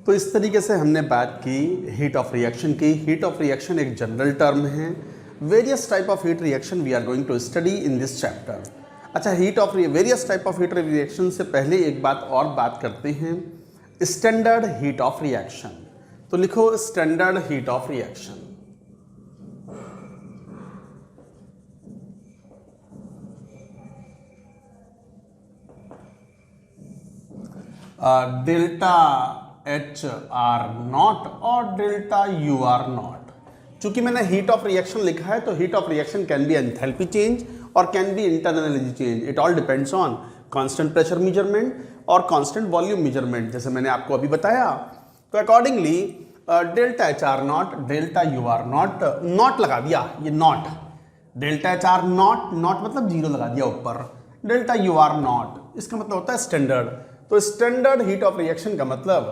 तो इस तरीके से हमने बात की हीट ऑफ रिएक्शन की। हीट ऑफ रिएक्शन एक जनरल टर्म है। Various type of heat reaction we are going to study in this chapter. अच्छा, various type of heat reaction से पहले एक बात और बात करते हैं, स्टैंडर्ड हीट ऑफ रिएक्शन। तो लिखो standard heat of reaction. Delta H R naught और डेल्टा यू आर नॉट। चूंकि मैंने हीट ऑफ रिएक्शन लिखा है तो heat of reaction can be enthalpy change और can be internal energy change. It all depends on constant pressure measurement और constant volume measurement, जैसे मैंने आपको अभी बताया। तो accordingly delta H R naught, delta U R naught, naught लगा दिया, ये naught, delta H R naught, not मतलब जीरो लगा दिया ऊपर, डेल्टा यू आर नॉट, इसका मतलब होता है स्टैंडर्ड। तो स्टैंडर्ड हीट ऑफ रिएक्शन का मतलब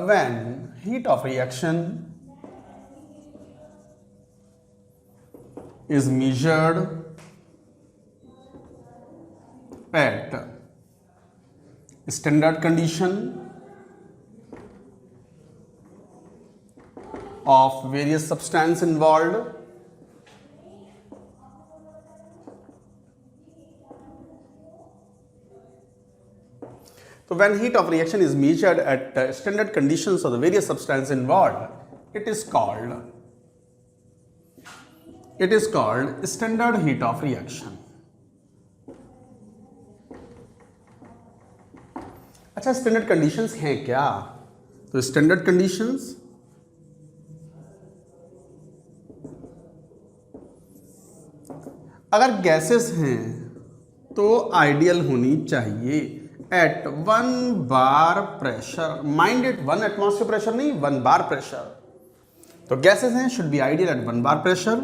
when heat of reaction is measured eight standard condition of various substance involved so when heat of reaction is measured at standard conditions of the various substance involved, it is called standard heat of reaction. अच्छा, standard conditions हैं क्या? तो standard conditions अगर gases हैं तो ideal होनी चाहिए at 1 bar pressure. Mind it, 1 atmosphere pressure नहीं, 1 बार प्रेशर। तो गैसेस हैं should be ideal at 1 bar pressure.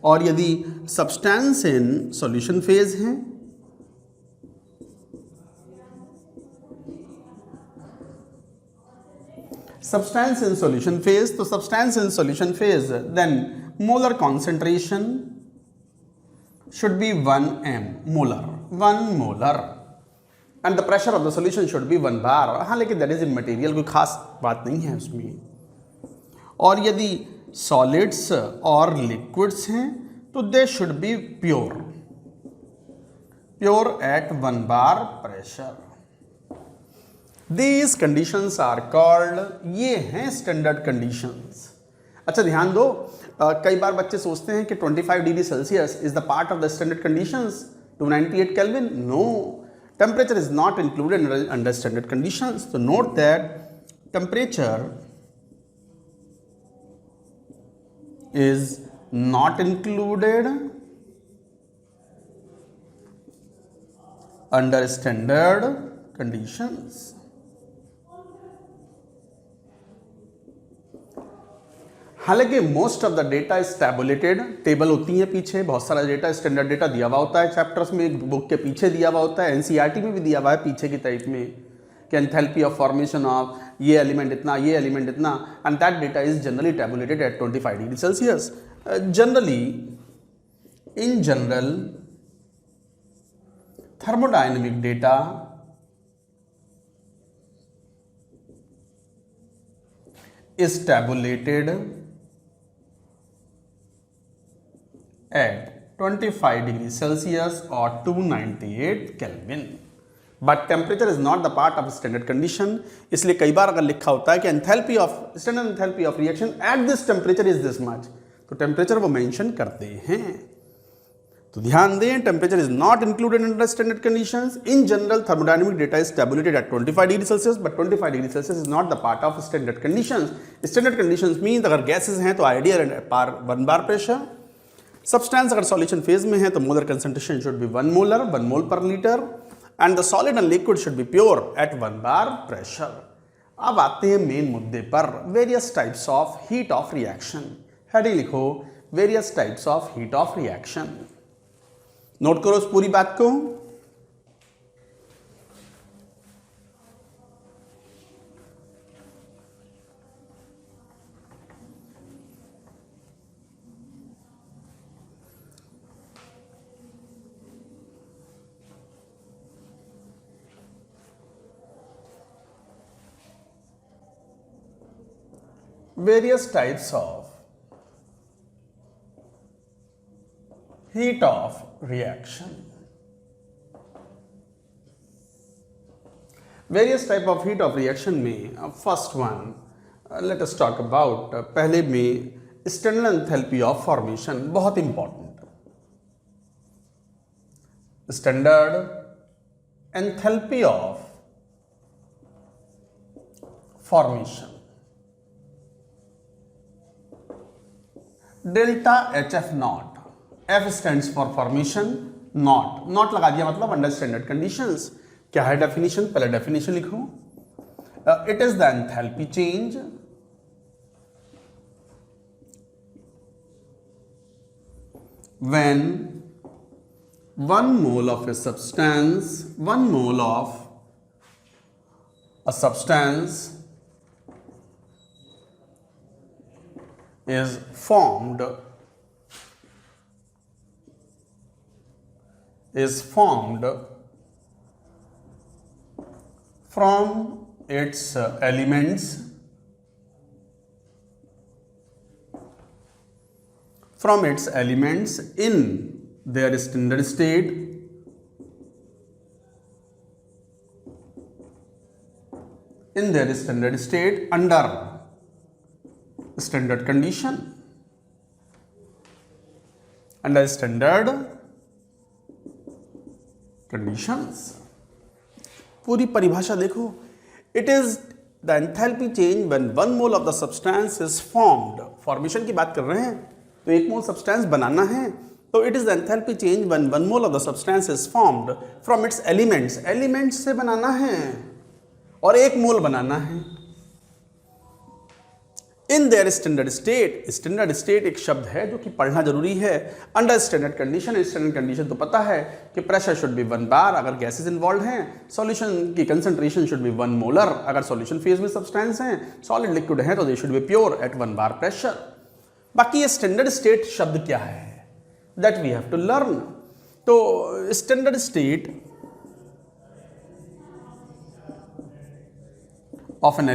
और यदि सब्सटेंस इन सॉल्यूशन फेज हैं substance in solution phase, तो substance in solution phase then molar concentration should be 1 m molar, 1 molar and the pressure of the solution should be 1 bar। हाँ, लेकिन that is immaterial, कोई खास बात नहीं है उसमें। और यदि solids और liquids हैं तो they should be pure at 1 bar pressure। These conditions are called, ये हैं स्टैंडर्ड कंडीशंस। अच्छा ध्यान दो, कई बार बच्चे सोचते हैं कि 25 degree Celsius is the part of the standard conditions, 298 Kelvin. No, temperature is not included under standard conditions. तो note that temperature is not included under standard conditions. हालांकि most of the data is tabulated, table होती है पीछे, बहुत सारा data, standard data दिया हुआ होता है चैप्टर्स में, बुक के पीछे दिया हुआ होता है, एनसीईआरटी में भी दिया हुआ है पीछे की टाइप में कि एंथैल्पी ऑफ फॉर्मेशन ऑफ ये एलिमेंट इतना, ये एलिमेंट इतना, and that data is generally tabulated at 25 degree Celsius. Generally in general thermodynamic data is tabulated at 25 degrees Celsius or 298 Kelvin, but temperature is not the part of standard condition। इसलिए कई बार अगर लिखा होता है कि standard enthalpy of reaction at this temperature is this much, तो temperature वो mention करते हैं। तो ध्यान दें, temperature is not included under standard conditions. In general thermodynamic data is tabulated at 25 degree Celsius, but 25 degree Celsius is not the part of standard conditions. Standard conditions mean अगर gases हैं तो ideal पार 1 bar pressure. Substance अगर solution phase में है तो molar concentration should be 1 molar, 1 mole per litre, and the solid and liquid should be pure at 1 bar pressure. अब आते हैं मेन मुद्दे पर, various types of heat of reaction. Heading लिखो, various types of heat of reaction. Note करो इस पूरी बात को। various types of heat of reaction. Various type of heat of reaction में first one let us talk about पहले में standard enthalpy of formation, बहुत important. Standard enthalpy of formation, delta HF naught. F stands for formation, not लगा दिया मतलब under standard conditions. क्या है definition? पहले डेफिनेशन लिखो. It is the enthalpy change when 1 mole of a substance, 1 mole of a substance is formed from its elements in their standard state under standard condition, under standard conditions. पूरी परिभाषा देखो. It is the enthalpy change when 1 mole of the substance is formed. Formation की बात कर रहे हैं तो 1 mole substance बनाना है, तो it is the enthalpy change when 1 mole of the substance is formed from its elements से बनाना है और 1 मोल बनाना है इन देयर स्टैंडर्ड स्टेट एक शब्द है जो कि पढ़ना जरूरी है. अंडर स्टैंडर्ड कंडीशन तो पता है कि प्रेशर शुड बी 1 बार अगर गैसेस इन्वॉल्व हैं, सॉल्यूशन की कंसंट्रेशन शुड बी 1 मोलर अगर सॉल्यूशन फेज में सब्सटेंस हैं, सॉलिड लिक्विड है तो they should be pure at 1 bar pressure. बाकी ये स्टैंडर्ड स्टेट शब्द क्या है that we have to learn. तो standard state of an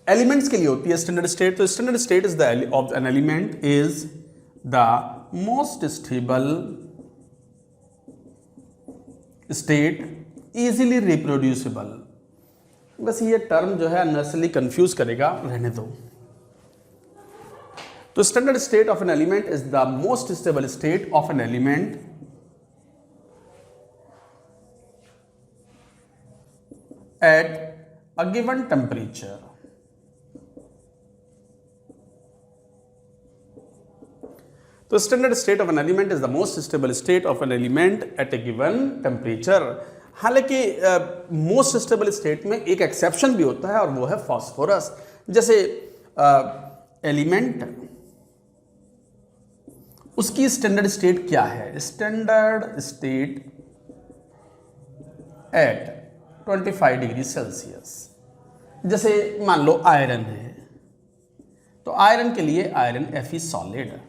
elements के लिए होती है स्टैंडर्ड स्टेट. तो standard state is the of an element is the most stable state easily reproducible. बस ये टर्म जो है अननेसेसरली कंफ्यूज करेगा, रहने दो. तो standard state of an element is the most stable state of an element at a given temperature. तो standard state of an element is the most stable state of an element at a given temperature. हालांकि most stable state में एक exception भी होता है और वो है फास्फोरस. जैसे एलिमेंट उसकी स्टैंडर्ड स्टेट क्या है? Standard state at 25 degree Celsius. जैसे मान लो आयरन है, तो आयरन के लिए आयरन Fe सॉलिड.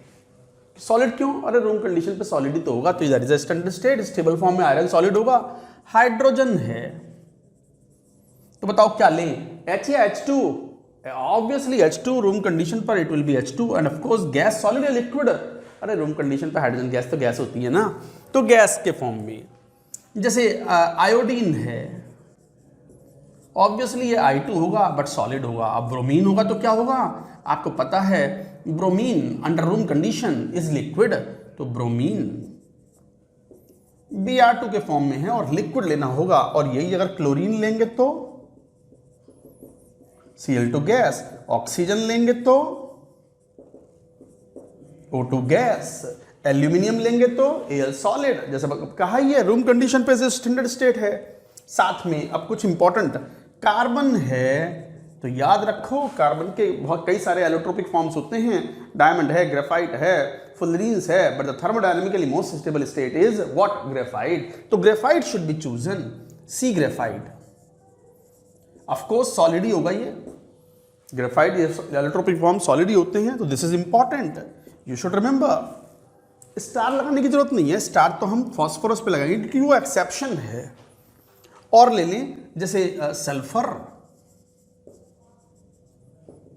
सॉलिड क्यों? अरे रूम कंडीशन पे सॉलिड ही तो होगा, तो that is a standard state. Stable form में आयरन सॉलिड होगा. हाइड्रोजन है तो बताओ क्या लें, H या H2? Obviously H2. Room condition पर it will be H2 and of course gas solid या लिक्विड. अरे रूम कंडीशन पर हाइड्रोजन गैस तो गैस होती है ना, तो गैस के फॉर्म में. जैसे आयोडीन है, ऑब्वियसली ये I2 होगा बट सॉलिड होगा. अब ब्रोमीन होगा तो क्या होगा? आपको पता है bromine under room condition is liquid, तो ब्रोमीन Br2 के फॉर्म में है और लिक्विड लेना होगा. और यही अगर क्लोरीन लेंगे तो Cl2 गैस, ऑक्सीजन लेंगे तो O2 गैस, एल्यूमिनियम लेंगे तो Al सॉलिड. जैसे कहा ही है रूम कंडीशन पे स्टैंडर्ड स्टेट है. साथ में अब कुछ इंपॉर्टेंट, कार्बन है तो याद रखो कार्बन के बहुत कई सारे एलोट्रोपिक फॉर्म्स होते हैं. डायमंड है, ग्रेफाइट है, फुलरीन्स है, but the thermodynamically most stable state is what? Graphite. तो graphite should be chosen, C graphite. Of course solid ही होगा ये ग्रेफाइट. ये एलोट्रोपिक फॉर्म सॉलिड ही होते हैं, तो this is important, you should remember. Star लगाने की जरूरत नहीं है, स्टार तो हम फॉस्फोरस पे लगाएंगे क्योंकि वो एक्सेप्शन है. और ले लें जैसे sulphur,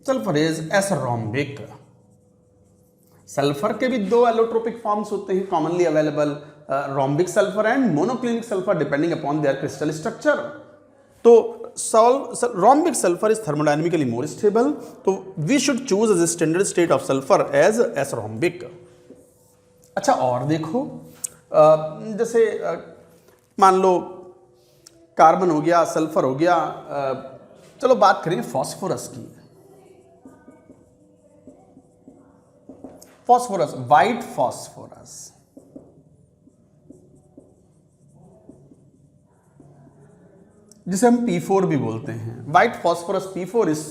sulphur is as rhombic. Sulphur के भी दो एलोट्रोपिक फॉर्म्स होते हैं commonly available, rhombic sulphur and monoclinic sulphur depending upon their crystal structure. तो rhombic sulphur is thermodynamically more stable, तो we should choose as standard state of sulphur as as rhombic. अच्छा और देखो, जैसे मान लो कार्बन हो गया, सल्फर हो गया, चलो बात करें फॉस्फोरस की। फॉस्फोरस, व्हाइट फॉस्फोरस, जिसे हम P4 भी बोलते हैं, व्हाइट फॉस्फोरस P4 इस,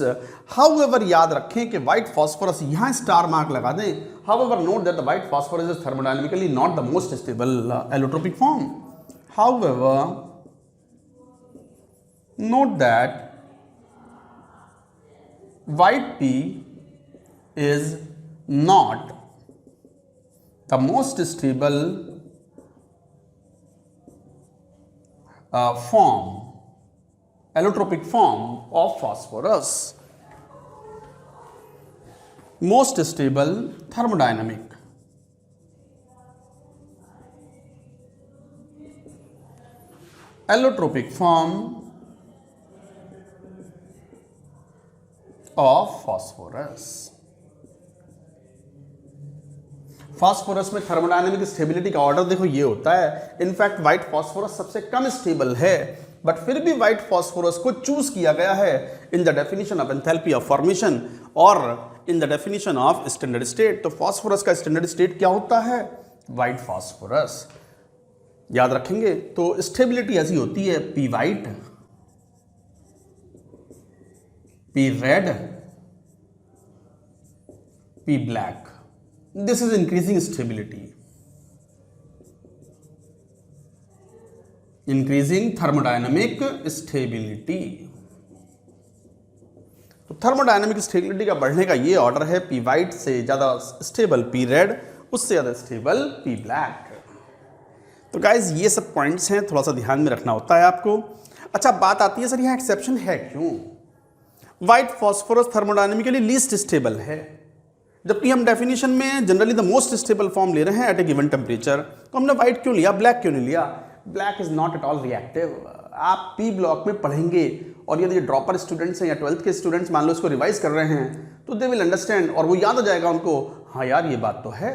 हाउएवर याद रखें कि व्हाइट फॉस्फोरस यहां स्टार मार्क लगा दें, however note that the white phosphorus is thermodynamically not the most stable allotropic form. However note that white P is not the most stable form, allotropic form of phosphorus. Most stable thermodynamic. Allotropic form of phosphorus. Phosphorus में thermodynamic stability का order देखो ये होता है। In fact white phosphorus सबसे कम stable है, but फिर भी व्हाइट फॉस्फोरस को चूज किया गया है in the definition of enthalpy of formation और in the definition of standard state. तो फॉस्फोरस का स्टैंडर्ड स्टेट क्या होता है? White phosphorus. याद रखेंगे तो स्टेबिलिटी ऐसी होती है, P white, P red, P black. This is increasing stability, increasing thermodynamic stability. तो थर्मोडायनेमिक स्टेबिलिटी का बढ़ने का ये ऑर्डर है, P white से ज्यादा स्टेबल P red, उससे ज्यादा स्टेबल P black। तो गाइज ये सब पॉइंट्स हैं, थोड़ा सा ध्यान में रखना होता है आपको। अच्छा बात आती है सर यहाँ एक्सेप्शन है क्यों? White phosphorus thermodynamically least stable है, जबकि हम डेफिनेशन में generally the most stable form ले रहे हैं एट ए गिवन टेम्परेचर। तो हमने व्हाइट क्यों लिया, ब्लैक क्यों नहीं लिया? Black is not at all reactive. आप पी ब्लॉक में पढ़ेंगे और यदि ड्रॉपर स्टूडेंट्स हैं या 12th के स्टूडेंट्स मान लो इसको रिवाइज कर रहे हैं तो दे विल अंडरस्टैंड और वो याद आ जाएगा उनको, हाँ यार ये बात तो है,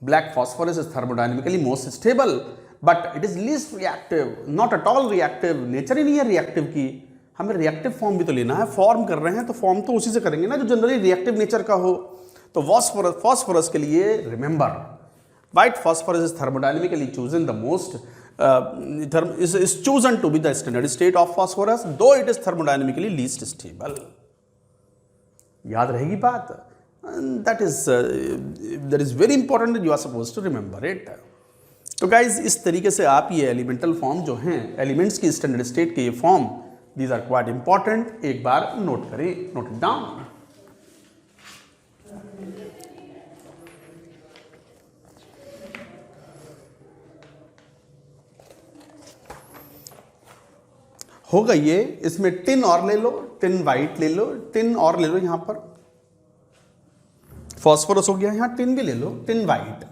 black phosphorus is thermodynamically most stable but it is least reactive, not at all reactive. Nature ही नहीं है रिएक्टिव की, हमें रिएक्टिव फॉर्म भी तो लेना है। फॉर्म कर रहे हैं तो फॉर्म तो उसी से करेंगे ना जो जनरली रिएक्टिव नेचर का हो। तो फॉस्फोरस के लिए remember, white phosphorus is thermodynamically chosen the most is chosen to be the standard state of phosphorus though it is thermodynamically least stable. याद रहेगी बात? that is very important that you are supposed to remember it. तो guys इस तरीके से आप ये elemental form जो हैं, एलिमेंट्स की स्टैंडर्ड स्टेट के ये form, these are quite important, एक बार नोट करें, नोट इट डाउन। हो गई ये, इसमें टिन और ले लो, टिन वाइट ले लो, टिन और ले लो, यहां पर फॉस्फोरस हो गया, यहां टिन भी ले लो, टिन वाइट।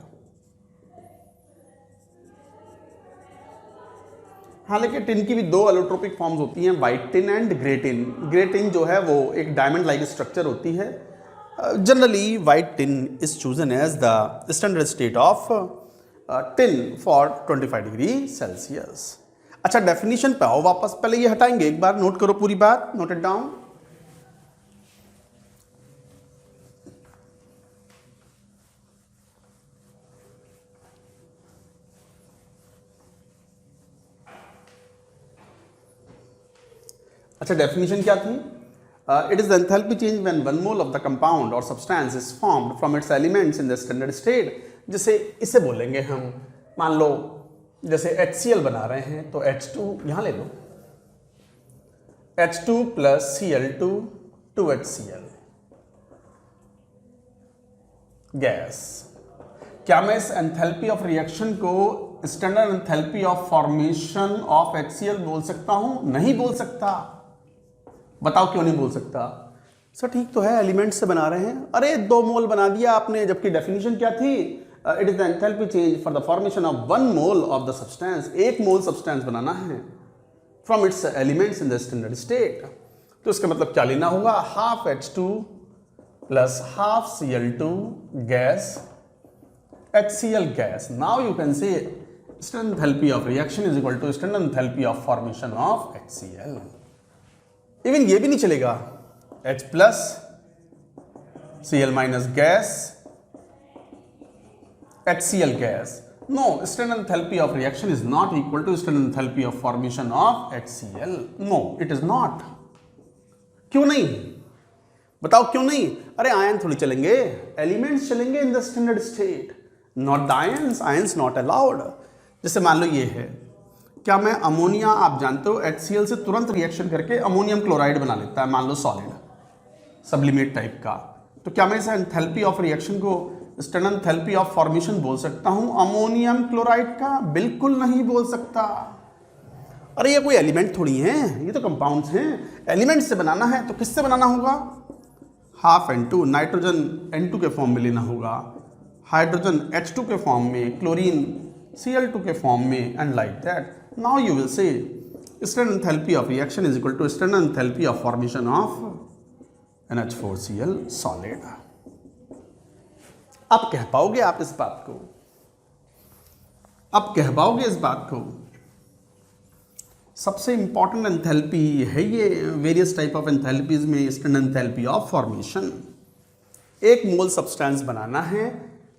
हालांकि टिन की भी दो एलोट्रोपिक फॉर्म्स होती हैं, white tin and grey tin. Grey tin जो है वो एक डायमंड लाइक स्ट्रक्चर होती है। Generally white tin is chosen as the standard state of tin for 25 degree Celsius. अच्छा डेफिनेशन पे आओ वापस, पहले ये हटाएंगे, एक बार नोट करो पूरी बात, नोट इट डाउन। अच्छा डेफिनेशन क्या थी? It is the enthalpy change when 1 mole of the compound और substance is formed from its elements in the standard state. जैसे इसे बोलेंगे हम, मान लो जैसे HCl बना रहे हैं तो H2 यहां ले लो, H2 plus Cl2 2HCl gas. क्या मैं इस एंथैल्पी ऑफ रिएक्शन को standard enthalpy of formation of HCl बोल सकता हूं? नहीं बोल सकता। बताओ क्यों नहीं बोल सकता? सर ठीक तो है, एलिमेंट से बना रहे हैं। अरे 2 मोल बना दिया आपने, जबकि डेफिनेशन क्या थी? It is the enthalpy change for the formation of 1 mole of the substance. 1 mole substance बनाना है from its elements in the standard state. तो इसका मतलब क्या लेना होगा? Half H2 plus half Cl2 gas HCl gas. Now you can say standard enthalpy of reaction is equal to standard enthalpy of formation of HCl. Even ये भी नहीं चलेगा, H plus Cl minus gas HCl gas. No, standard enthalpy of reaction is not equal to standard enthalpy of formation of HCl. No, it is not. क्यों नहीं? बताओ क्यों नहीं? अरे आयन थोड़ी चलेंगे, एलिमेंट्स चलेंगे इन the standard state, not the ions. Ions not allowed. जैसे मान लो ये है, क्या मैं अमोनिया, आप जानते हो HCl से तुरंत रिएक्शन करके अमोनियम क्लोराइड बना लेता है, मान लो सॉलिड सब्लिमेट टाइप का, तो क्या मैं इस एंथैल्पी ऑफ रिएक्शन को स्टैंडर्ड एंथैल्पी ऑफ फॉर्मेशन बोल सकता हूं अमोनियम क्लोराइड का? बिल्कुल नहीं बोल सकता। अरे ये कोई एलिमेंट थोड़ी हैं, ये तो कंपाउंड्स हैं। एलिमेंट से बनाना है तो किससे बनाना होगा? हाफ N2 नाइट्रोजन N2 के फॉर्म में लेना होगा, हाइड्रोजन H2 के फॉर्म में, क्लोरीन Cl2 के फॉर्म में, and like that. Now you will say standard enthalpy of reaction is equal to standard enthalpy of formation of NH4Cl solid. अब कह पाओगे आप इस बात को? अब कह पाओगे इस बात को? सबसे इंपॉर्टेंट एंथैल्पी है ये वेरियस टाइप ऑफ एंथैल्पीज में standard enthalpy of formation. 1 mole substance बनाना है,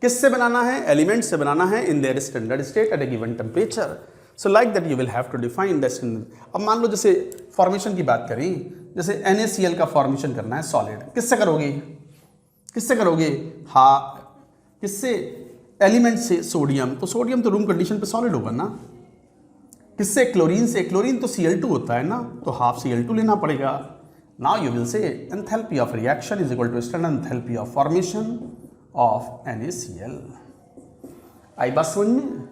किससे बनाना है? एलिमेंट से बनाना है in their standard state at a given temperature. So like that you will have to define the standard. अब मान लो जैसे फॉर्मेशन की बात करें, जैसे NaCl का फॉर्मेशन करना है सॉलिड, किससे करोगे? किससे करोगे? हाँ, किससे? एलिमेंट से सोडियम, तो सोडियम तो रूम कंडीशन पे सॉलिड होगा ना। किससे? क्लोरीन से, क्लोरीन तो Cl2 होता है ना, तो हाफ Cl2 लेना पड़ेगा। Now you will say enthalpy of reaction is equal to standard enthalpy of formation of NaCl। आई बात समझ में?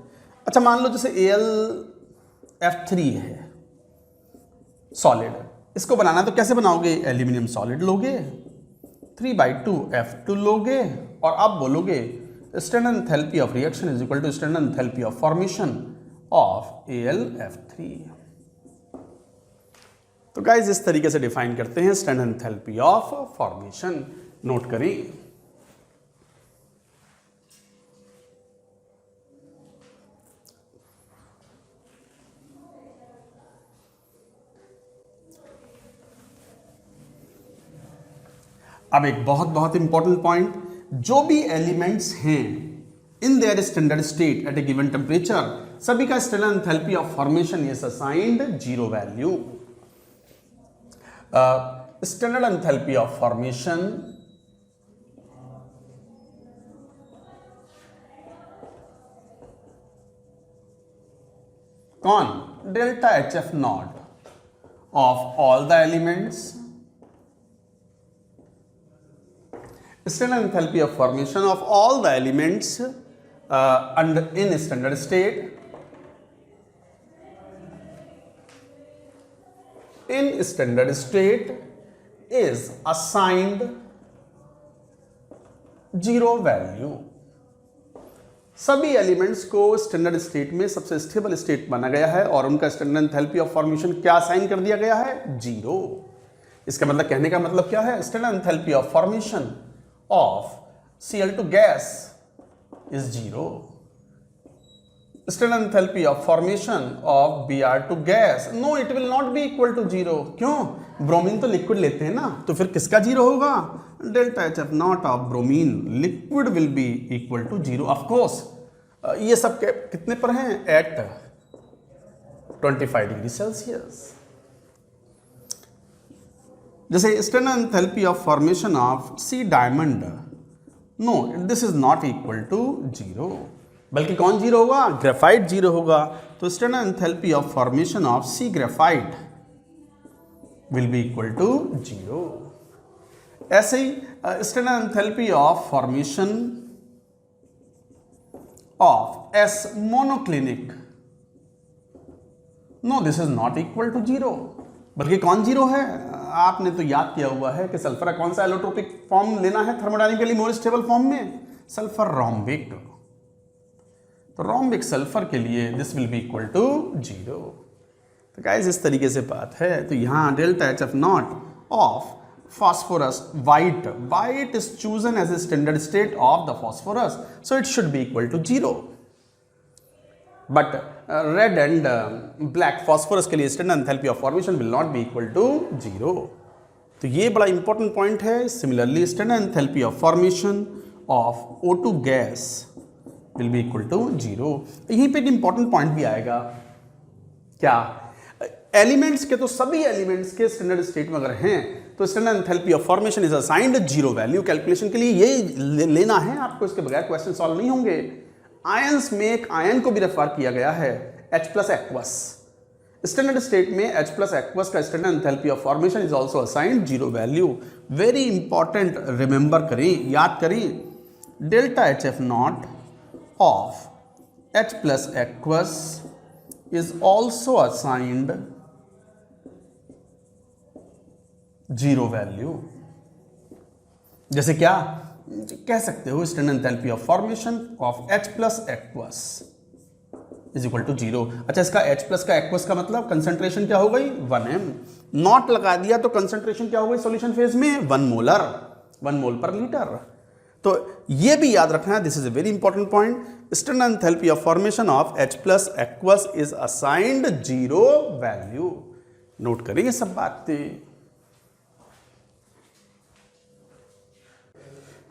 अच्छा मान लो जैसे AlF3 है सॉलिड, इसको बनाना तो कैसे बनाओगे? एल्यूमिनियम सॉलिड लोगे, 3/2 F2 लोगे, और अब बोलोगे standard enthalpy of reaction is equal to standard enthalpy of formation of AlF3। तो गाइस इस तरीके से डिफाइन करते हैं standard enthalpy of formation. Note करें। अब एक बहुत बहुत इंपॉर्टेंट पॉइंट, जो भी एलिमेंट्स हैं in their standard state at a given temperature, सभी का standard enthalpy of formation is assigned 0 value. Standard enthalpy of formation कौन? Delta HF naught of all the elements, standard enthalpy of formation of all the elements in standard state is assigned 0 value। सभी elements को standard state में सबसे stable state माना गया है और उनका स्टैंडर्ड एंथैल्पी ऑफ फॉर्मेशन क्या असाइन कर दिया गया है? 0। इसका मतलब, कहने का मतलब क्या है? Standard enthalpy of formation of Cl2 gas is 0. Standard enthalpy of formation of Br2 gas, no, it will not be equal to 0. क्यों? ब्रोमीन तो लिक्विड लेते हैं ना, तो फिर किसका 0 होगा? Delta HF naught of bromine liquid will be equal to 0। Of course ये सब कितने पर हैं? At 25 degree Celsius. जैसे standard enthalpy of formation of C diamond, no this is not equal to 0, बल्कि कौन 0 होगा? ग्रेफाइट 0 होगा। तो standard enthalpy of formation of C graphite will be equal to 0। ऐसे ही standard enthalpy of formation of S monoclinic, no this is not equal to 0, बल्कि कौन 0 है? आपने तो याद किया हुआ है कि सल्फर का कौन सा एलोट्रोपिक फॉर्म लेना है थर्मोडायनेमिकली मोर स्टेबल फॉर्म में, सल्फर रोम्बिक। तो रोम्बिक सल्फर के लिए this will be equal to 0। तो गाइस इस तरीके से बात है। तो यहाँ delta H F naught of phosphorus white is chosen as a standard state of the phosphorus, so it should be equal to 0, but red and black phosphorus के लिए standard enthalpy of formation will not be equal to 0। तो ये बड़ा important point है। Similarly standard enthalpy of formation of O2 gas will be equal to 0। यहीं पे एक important point भी आएगा, क्या एलिमेंट्स के, तो सभी एलिमेंट्स के स्टैंडर्ड स्टेट में अगर हैं तो standard enthalpy of formation is assigned 0 value. Calculation के लिए ये लेना है आपको, इसके बगैर क्वेश्चन सॉल्व नहीं होंगे। आयंस में एक आयन को भी रेफर किया गया है H plus aqueous. Standard state में H प्लस एक्वस का standard enthalpy of formation is also assigned 0 value. Very important, remember करें, याद करें। Delta H F naught of H plus aqueous is also assigned 0 value. जैसे क्या कह सकते हो, standard enthalpy of formation of H plus aqueous is equal to 0। अच्छा, इसका H प्लस का एक्वस का मतलब कंसंट्रेशन क्या हो गई 1m, नॉट लगा दिया तो कंसंट्रेशन क्या हो गई सॉल्यूशन फेज में 1 मोलर, 1 मोल पर लीटर। तो ये भी याद रखना है, this is a very important point. Standard enthalpy of formation of H plus aqueous is assigned 0 value. Note करें ये सब बातें।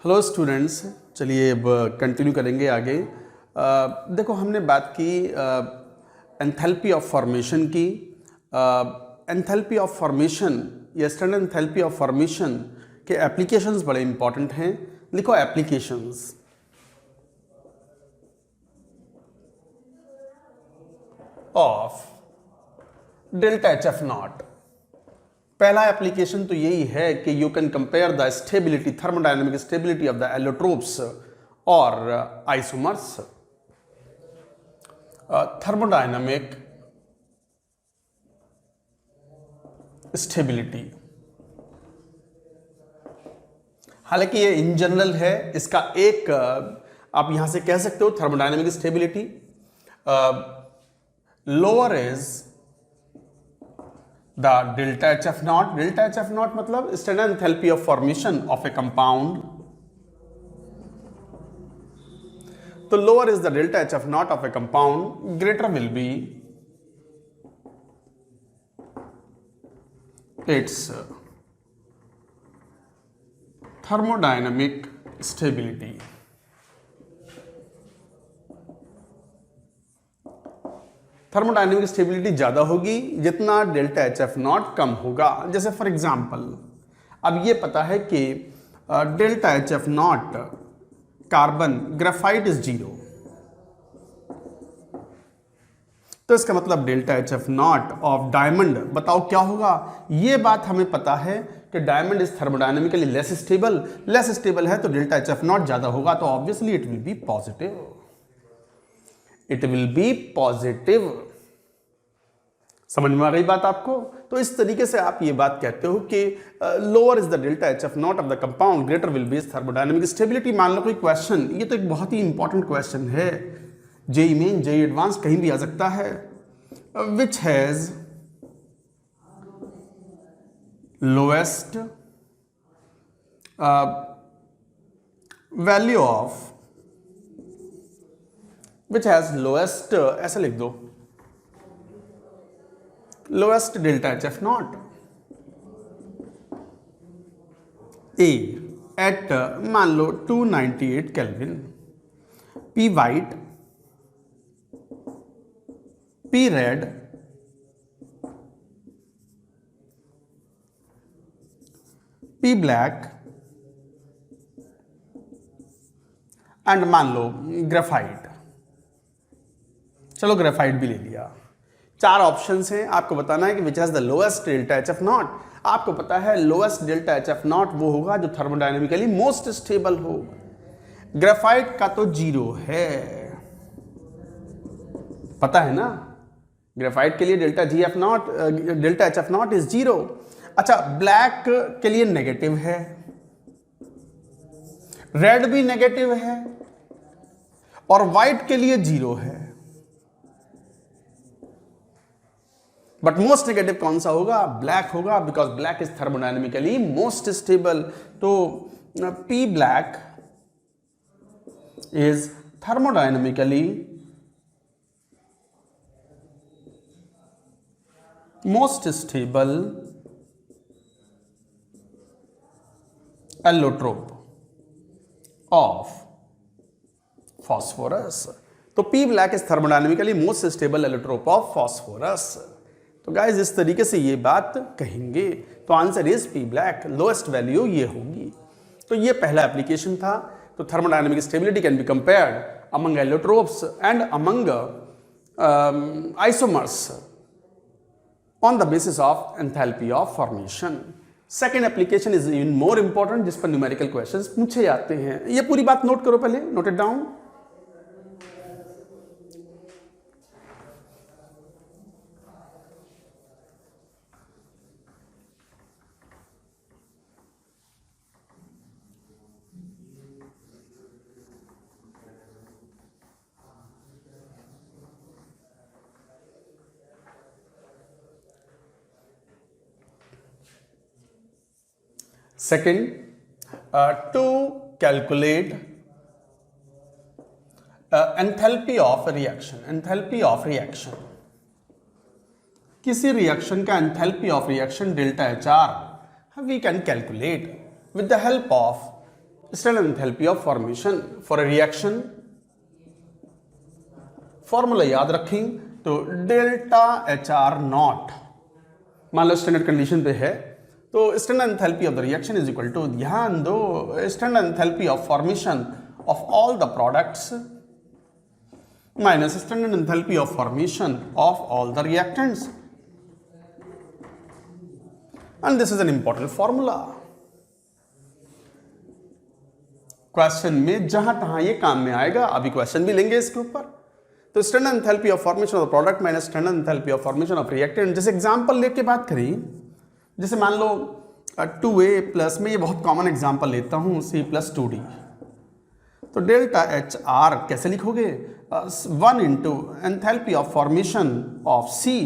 हेलो स्टूडेंट्स, चलिए अब कंटिन्यू करेंगे आगे। देखो हमने बात की एंथैल्पी ऑफ फॉर्मेशन की। एंथैल्पी ऑफ फॉर्मेशन या स्टैंडर्ड एंथैल्पी ऑफ फॉर्मेशन के एप्लीकेशंस बड़े इंपॉर्टेंट हैं। लिखो applications. Of delta H F not. पहला एप्लीकेशन तो यही है कि you can compare the stability, thermodynamic stability of the allotropes और आइसोमर्स। थर्मोडायनेमिक स्टेबिलिटी, हालांकि ये इन जनरल है, इसका एक आप यहां से कह सकते हो thermodynamic stability lower is the delta H F naught. Delta H F naught मतलब standard enthalpy of formation of a compound. तो lower is the delta H F naught of a compound, greater will be its thermodynamic stability. Thermodynamic stability ज्यादा होगी जितना delta H F naught कम होगा। जैसे for example अब ये पता है कि delta H F naught carbon graphite is 0, तो इसका मतलब delta H F naught of diamond बताओ क्या होगा। ये बात हमें पता है कि diamond is thermodynamically less stable. Less stable है तो डेल्टा एच एफ नॉट ज्यादा होगा, तो obviously it will B positive. It will B positive. समझ में आ गई बात आपको? तो इस तरीके से आप ये बात कहते हो कि lower is the delta H F naught of the compound, greater will be thermodynamic stability. मान लो कोई क्वेश्चन, ये तो एक बहुत ही इंपॉर्टेंट क्वेश्चन है, जेईई मेन, जेईई एडवांस कहीं भी आ सकता है। Which has lowest value of, which has lowest, ऐसा लिख दो, lowest delta H F naught a at मान लो 298 kelvin. P white, P red, P black and मान लो ग्रेफाइट। चलो ग्रेफाइट भी ले लिया। 4 ऑप्शंस हैं, आपको बताना है कि which has the lowest delta H F not. आपको पता है lowest delta H F not वो होगा जो थर्मोडायनेमिकली मोस्ट स्टेबल हो। ग्रेफाइट का तो 0 है, पता है ना, ग्रेफाइट के लिए delta G F naught, delta H F not is 0। अच्छा, ब्लैक के लिए नेगेटिव है, रेड भी नेगेटिव है और व्हाइट के लिए 0 है। बट मोस्ट नेगेटिव कौन सा होगा? ब्लैक होगा, because black is thermodynamically most stable. तो P black is thermodynamically most stable allotrope of phosphorus. तो P black is thermodynamically most stable allotrope of phosphorus. तो गाइस इस तरीके से ये बात कहेंगे। तो answer is P black, lowest value ये होगी। तो ये पहला एप्लीकेशन था। तो thermodynamic stability can be compared among allotropes and among isomers on the basis of enthalpy of formation. Second application is even more important, जिस पर न्यूमेरिकल क्वेश्चंस पूछे जाते हैं। ये पूरी बात नोट करो, पहले note it down. Second, to calculate enthalpy of a reaction. Enthalpy of reaction. किसी रिएक्शन का enthalpy of reaction delta HR we can calculate with the help of standard enthalpy of formation for a reaction. Formula याद रखें तो delta HR not, मान लो standard condition पे है, तो standard enthalpy of the reaction is equal to, ध्यान दो, standard enthalpy of formation of all the products minus standard enthalpy of formation of all the reactants, and this is an important formula. Question में जहां तहां ये काम में आएगा, अभी क्वेश्चन भी लेंगे इसके ऊपर। तो standard enthalpy of formation of the product minus standard enthalpy of formation of reactant. जैसे एग्जांपल लेके बात करें, जैसे मान लो 2A प्लस में, ये बहुत कॉमन एग्जांपल लेता हूं, C प्लस 2D। तो डेल्टा HR कैसे लिखोगे? 1 into enthalpy of formation of C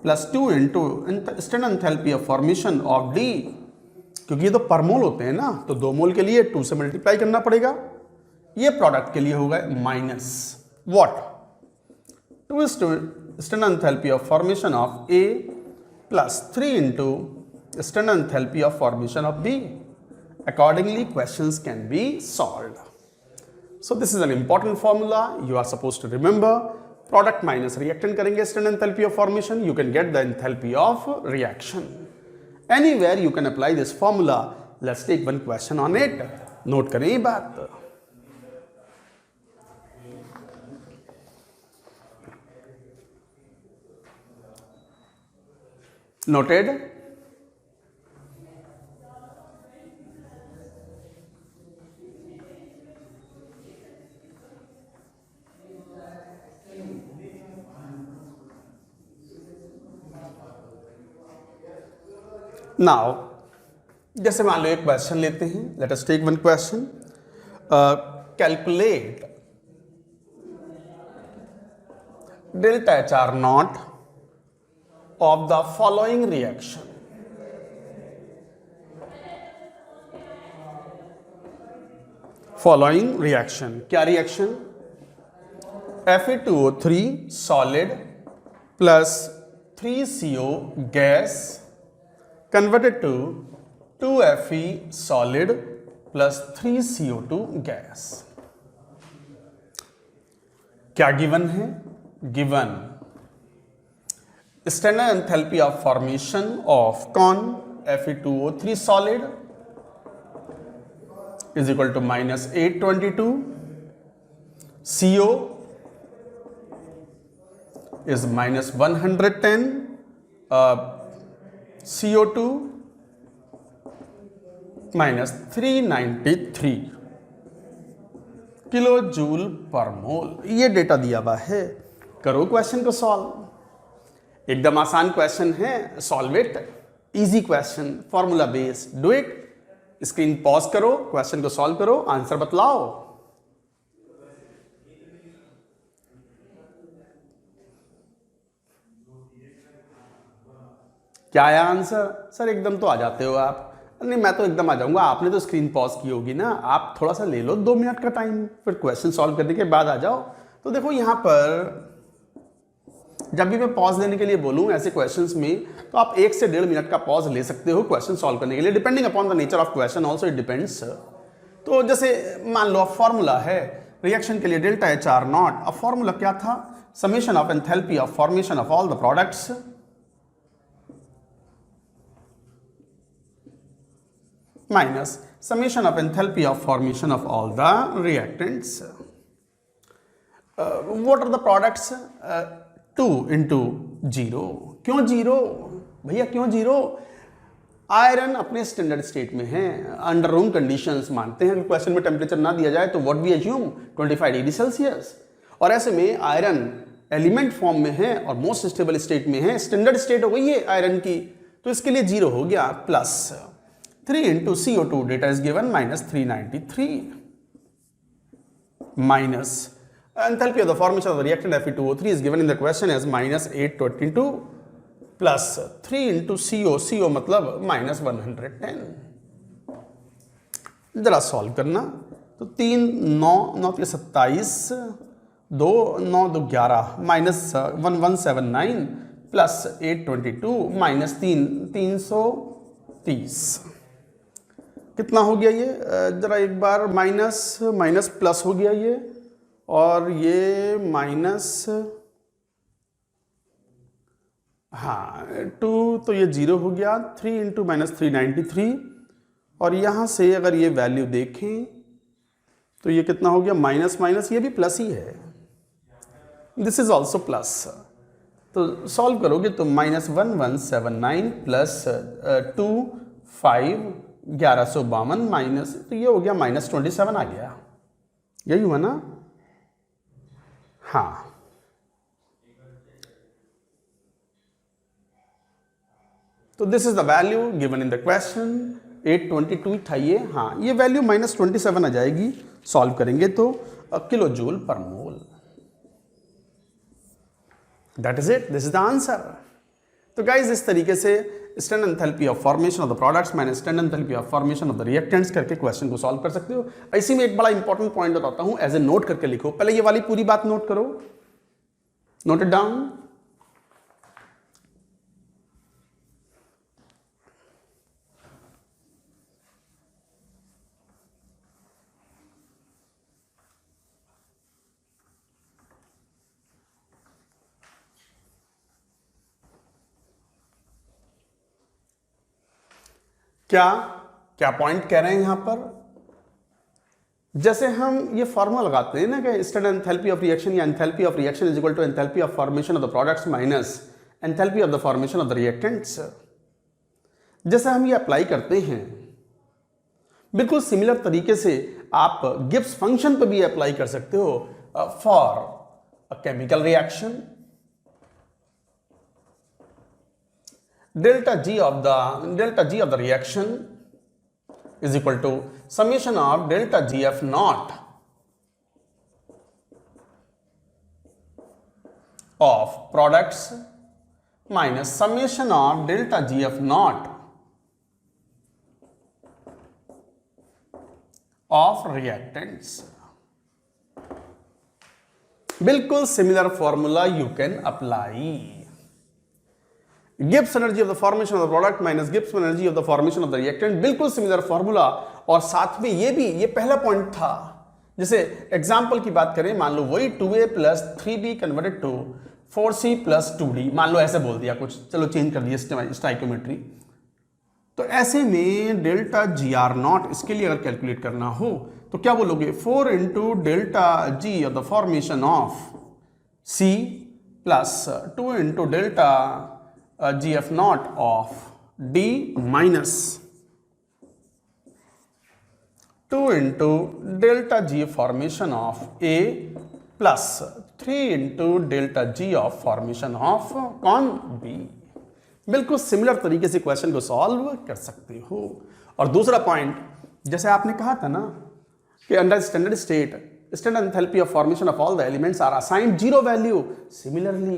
plus 2 into standard enthalpy of formation of D, क्योंकि ये तो पर मोल होते हैं ना, तो 2 मोल के लिए 2 से मल्टीप्लाई करना पड़ेगा। ये प्रोडक्ट के लिए होगा minus what? 2 standard enthalpy of formation of A plus 3 into standard enthalpy of formation of B. Accordingly, questions can be solved. So this is an important formula you are supposed to remember. Product minus reactant करेंगे standard enthalpy of formation, you can get the enthalpy of reaction. Anywhere you can apply this formula. Let's take one question on it. Note करें ये बात। Noted? Now जैसे मान लो एक question लेते हैं, let us take one question. Calculate delta HR naught of the following reaction. Following reaction, क्या reaction? Fe2O3 solid plus 3CO gas converted to 2Fe solid plus 3CO2 gas. क्या given है? Given standard enthalpy of formation of कौन? Fe2O3 solid is equal to minus 822, CO is minus 110, CO2 minus 393 kilo joule per mole. ये data दिया हुआ है, करो question को solve. एकदम आसान क्वेश्चन है, solve it. Easy question, formula based, do it. Screen pause करो, क्वेश्चन को सॉल्व करो, आंसर बतलाओ। क्या आया आंसर? सर एकदम तो आ जाते हो आप। नहीं, मैं तो एकदम आ जाऊंगा, आपने तो स्क्रीन पॉज की होगी ना, आप थोड़ा सा ले लो 2 मिनट का टाइम, फिर क्वेश्चन सॉल्व करने के बाद आ जाओ। तो देखो यहां पर जब भी मैं पॉज लेने के लिए बोलूं ऐसे क्वेश्चंस में, तो आप 1 से 1.5 मिनट का पॉज ले सकते हो क्वेश्चन सॉल्व करने के लिए, depending upon the nature of question also it depends. तो जैसे मान लो फॉर्मूला है रिएक्शन के लिए डेल्टा एच आर नॉट, अब फॉर्मूला क्या था? Summation of enthalpy of formation of all the products minus summation of enthalpy of formation of all the reactants. What are the products? 2 into 0. क्यों 0 भैया, क्यों 0? Iron अपने standard state में है, under room conditions मानते हैं। क्वेश्चन में temperature ना दिया जाए तो what we assume 25 degree Celsius, और ऐसे में आयरन एलिमेंट फॉर्म में है और मोस्ट स्टेबल स्टेट में है, स्टैंडर्ड स्टेट हो गई है आयरन की, तो इसके लिए 0 हो गया। Plus 3 into CO2 data is given minus 393 minus enthalpy of the formation of the reactant Fe2O3 is given in the question as minus 822 plus 3 into CO मतलब minus 110। जरा सॉल्व करना तो 3 9 9 के 27 2 9 2 11 माइनस 1179 प्लस 822 माइनस 330 कितना हो गया ये? जरा एक बार माइनस माइनस प्लस हो गया ये, और ये माइनस, हाँ 2 तो ये 0 हो गया। 3 इंटू माइनस 393, और यहाँ से अगर ये वैल्यू देखें तो ये कितना हो गया? माइनस माइनस, ये भी प्लस ही है, दिस इज ऑल्सो प्लस। तो सॉल्व करोगे तो माइनस 1179 प्लस 2 5 1152 माइनस, तो ये हो गया माइनस 27 आ गया, यही हुआ ना? हाँ, तो this is the value given in the question. 822 था ये, हाँ ये वैल्यू माइनस 27 आ जाएगी सॉल्व करेंगे तो kilo joule per mole. That is it, this is the answer. तो गाइज इस तरीके से standard enthalpy of formation of the products minus standard enthalpy of formation of the reactants करके क्वेश्चन को solve कर सकते हो। इसी में एक बड़ा इंपॉर्टेंट पॉइंट बताता हूं, एज ए नोट करके लिखो। पहले ये वाली पूरी बात नोट करो, नोट इट डाउन। क्या क्या पॉइंट कह रहे हैं यहां पर? जैसे हम ये फॉर्मूला लगाते हैं ना कि स्टैंडर्ड एंथैल्पी ऑफ रिएक्शन या enthalpy of reaction is equal to enthalpy of formation of the products minus enthalpy of the formation of the reactants. जैसे हम ये अप्लाई करते हैं, बिल्कुल सिमिलर तरीके से आप गिब्स फंक्शन पर भी अप्लाई कर सकते हो for a chemical reaction. delta G of the reaction is equal to summation of delta GF naught of products minus summation of delta GF naught of reactants। बिल्कुल similar formula you can apply. Gibbs energy of the formation of the product minus Gibbs energy of the formation of the reactant, बिल्कुल similar formula. और साथ में ये पहला point था। जैसे example की बात करें, मान लो वही 2a plus 3b converted to 4c plus 2d, मान लो ऐसे बोल दिया कुछ, चलो चेंज कर दिया स्टाइकोमेट्री। तो ऐसे में डेल्टा GR0 इसके लिए अगर कैलकुलेट करना हो तो क्या बोलोगे? 4 into delta G of the formation of C plus 2 into delta GF0 of D minus 2 into delta G formation of A plus 3 into delta G of formation of कौन? B। बिल्कुल सिमिलर तरीके से question को solve कर सकते हो। और दूसरा पॉइंट, जैसे आपने कहा था ना कि under standard state standard enthalpy of formation of all the elements are assigned zero value, similarly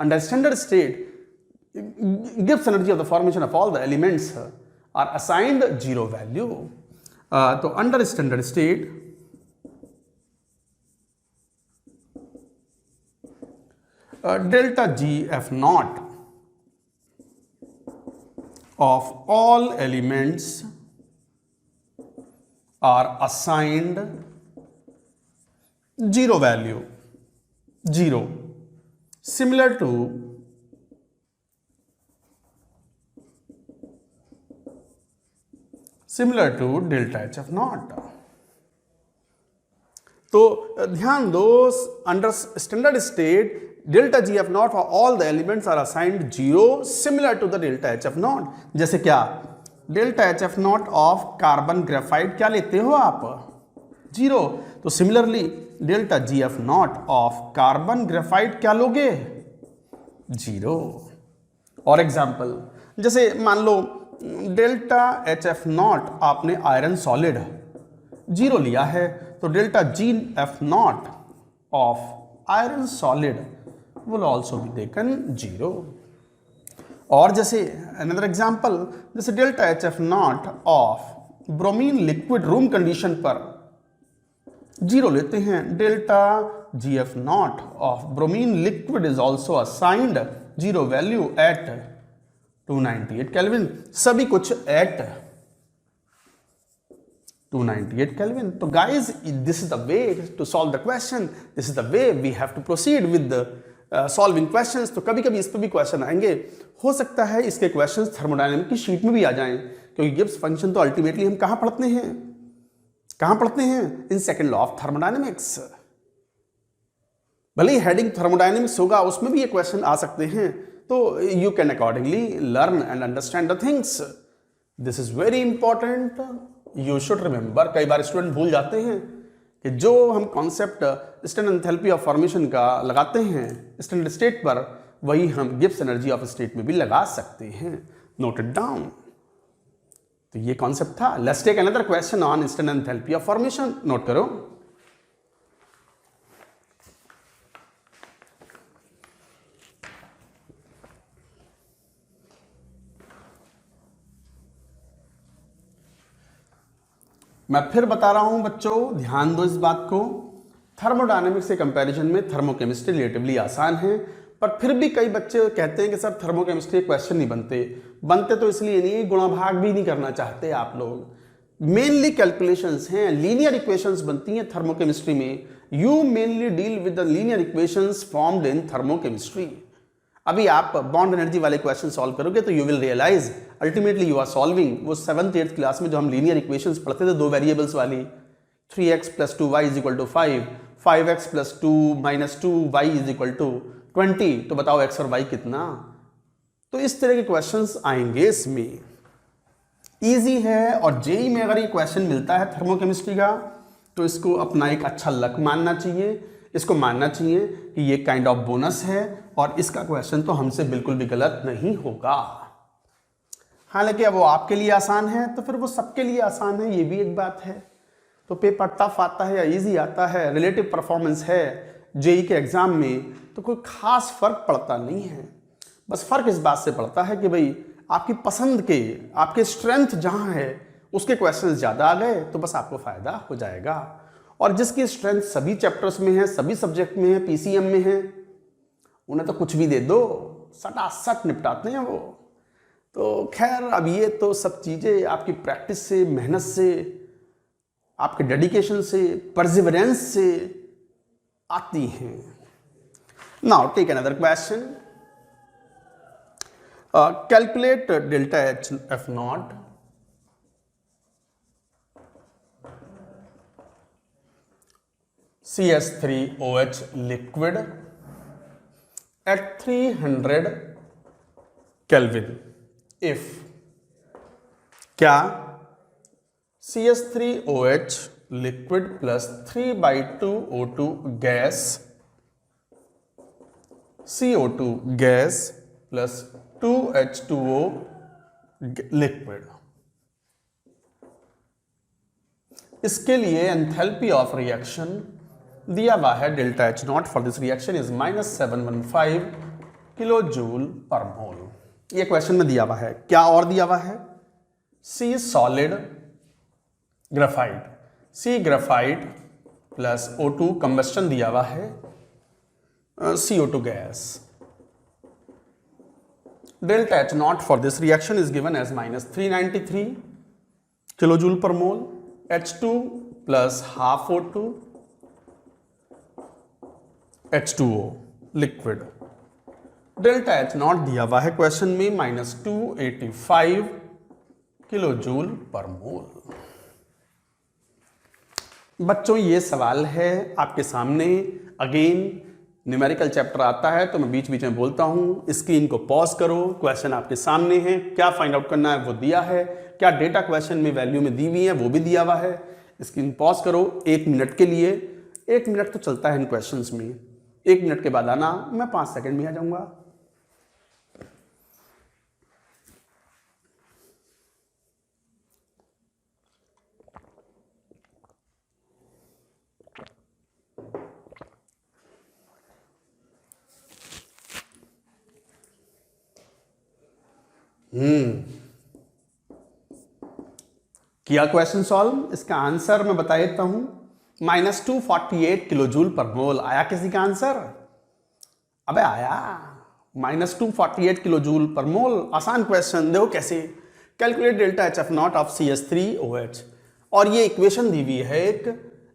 under standard state गिव्स energy of the formation of all the elements are assigned zero value. तो under standard state delta G F naught of all elements are assigned zero value, zero, similar to delta H F naught। तो ध्यान दो, under standard state delta G F naught for all the elements are assigned zero similar to the delta H F naught. जैसे क्या, delta H F naught of carbon graphite क्या लेते हो आप, zero. तो similarly delta G F naught of carbon graphite क्या लोगे, zero. और एग्जाम्पल, जैसे मान लो डेल्टा एच एफ नॉट आपने आयरन सॉलिड जीरो लिया है, तो delta G F naught of iron solid will also be taken zero. और जैसे another example, जैसे delta H F naught of bromine liquid room condition पर जीरो लेते हैं, delta G F naught of bromine liquid is also assigned zero value at 298 kelvin, सभी कुछ at 298 kelvin. तो guys, this is the way to solve the question, this is the way we have to proceed with the solving questions. तो कभी कभी इस पर भी question आएंगे, हो सकता है इसके क्वेश्चंस थर्मोडायनेमिक की शीट में भी आ जाएं, क्योंकि गिब्स फंक्शन तो अल्टीमेटली हम कहाँ पढ़ते हैं, in second law of thermodynamics. भले ही हेडिंग थर्मोडायनेमिक्स होगा, उसमें भी ये क्वेश्चन आ सकते हैं। तो you can accordingly learn and understand the things, this is very important, you should remember. कई बार स्टूडेंट भूल जाते हैं कि जो हम concept standard enthalpy of formation का लगाते हैं स्टैंडर्ड स्टेट पर, वही हम गिब्स एनर्जी ऑफ स्टेट में भी लगा सकते हैं। Note it down. तो ये कॉन्सेप्ट था। Let's take another question on standard enthalpy of formation. Note करो, मैं फिर बता रहा हूं बच्चों, ध्यान दो इस बात को। थर्मोडायनेमिक्स के कंपैरिजन में थर्मोकेमिस्ट्री रिलेटिवली आसान है, पर फिर भी कई बच्चे कहते हैं कि सर थर्मोकेमिस्ट्री क्वेश्चन नहीं बनते तो इसलिए नहीं, गुणा भाग भी नहीं करना चाहते आप लोग। मेनली कैलकुलेशंस हैं, लीनियर इक्वेशंस बनती हैं थर्मोकेमिस्ट्री में। You mainly deal with the linear equations formed in thermochemistry. अभी आप बॉन्ड एनर्जी वाले क्वेश्चन सॉल्व करोगे तो you will realise ultimately you are solving वो 7th 8th क्लास में जो हम लीनियर इक्वेशंस पढ़ते थे, दो वेरिएबल्स वाली, 3x + 2y = 5, 5x + 2 - 2y = 20। तो बताओ x और y कितना। तो इस तरह के क्वेश्चंस आएंगे इसमें, इजी है। और जेई में अगर ये क्वेश्चन मिलता है थर्मोकेमिस्ट्री का, तो इसको अपना एक अच्छा लक मानना चाहिए, इसको मानना चाहिए कि ये काइंड ऑफ बोनस है, और इसका क्वेश्चन तो हमसे बिल्कुल भी गलत नहीं होगा। हालांकि अब वो आपके लिए आसान है तो फिर वो सबके लिए आसान है, ये भी एक बात है। तो पेपर टफ आता है या इजी आता है, रिलेटिव परफॉर्मेंस है जेई के एग्जाम में, तो कोई खास फर्क पड़ता नहीं है। बस फर्क इस बात से पड़ता है कि भाई आपकी पसंद के, आपके स्ट्रेंथ जहाँ है उसके क्वेश्चन ज़्यादा आ गए तो बस आपको फ़ायदा हो जाएगा। और जिसकी स्ट्रेंथ सभी चैप्टर्स में है, सभी सब्जेक्ट में है, पीसीएम में है, उन्हें तो कुछ भी दे दो, सटासट निपटाते हैं वो। तो खैर, अब ये तो सब चीज़ें आपकी प्रैक्टिस से, मेहनत से, आपके डेडिकेशन से, परसिवरेंस से आती हैं। Now take another question. Calculate delta H F naught CH3OH liquid at 300 Kelvin if क्या CH3OH liquid plus 3/2 O2 gas, CO2 gas plus 2H2O liquid. इसके लिए एंथैल्पी ऑफ रिएक्शन दिया हुआ है delta H naught for this reaction is -715 kilo joule per mole. ये question में दिया हुआ है। क्या और दिया हुआ है? C solid graphite, C graphite plus O2 combustion दिया हुआ है, CO2 gas. Delta H naught for this reaction is given as -393 kilo joule per mole. H2 plus half O2 H2O liquid. Delta H naught दिया हुआ है question में -285 kilo joule per मोल। बच्चों ये सवाल है आपके सामने। अगेन न्यूमेरिकल चैप्टर आता है तो मैं बीच बीच में बोलता हूं, स्क्रीन को पॉज करो, क्वेश्चन आपके सामने है, क्या फाइंड आउट करना है वो दिया है, क्या डेटा क्वेश्चन में वैल्यू में दी हुई है वो भी दिया हुआ है। स्क्रीन पॉज करो 1 मिनट के लिए। 1 मिनट तो चलता है इन क्वेश्चंस में, 1 मिनट के बाद आना, मैं 5 सेकंड में आ जाऊंगा। किया क्वेश्चन सॉल्व। इसका आंसर मैं बता देता हूं, -248 किलो जूल पर मोल। आया किसी का आंसर? अबे आया, -248 किलो जूल पर मोल। आसान क्वेश्चन। देखो कैसे, calculate delta H F naught of CH3OH। और ये इक्वेशन दी हुई है एक,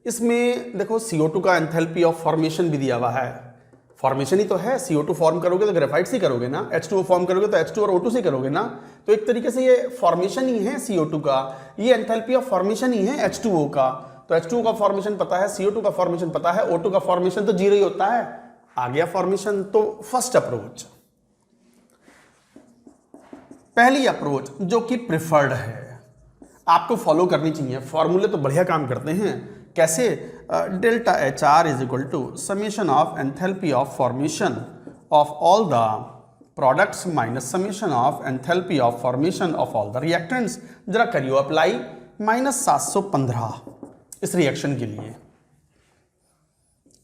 इसमें देखो CO2 का एंथैल्पी ऑफ फॉर्मेशन भी दिया हुआ है। फॉर्मेशन ही तो है, CO2 फॉर्म करोगे तो ग्रेफाइट से करोगे ना, H2O फॉर्म करोगे तो H2 और O2 से करोगे ना। तो एक तरीके से ये फॉर्मेशन ही है CO2 का, ये एंथैल्पी ऑफ फॉर्मेशन ही है H2O का। तो H2O का फॉर्मेशन पता है, CO2 का फॉर्मेशन पता है, O2 का फॉर्मेशन तो 0 ही होता है। आ गया फॉर्मेशन। तो फर्स्ट अप्रोच, पहली अप्रोच जो कि प्रिफर्ड है, आपको फॉलो करनी चाहिए। फॉर्मूले तो बढ़िया काम करते हैं। कैसे? Delta H R is equal to summation of enthalpy of formation of all the products minus summation of enthalpy of formation of all the reactants. जरा करियो अप्लाई। -715 इस रिएक्शन के लिए,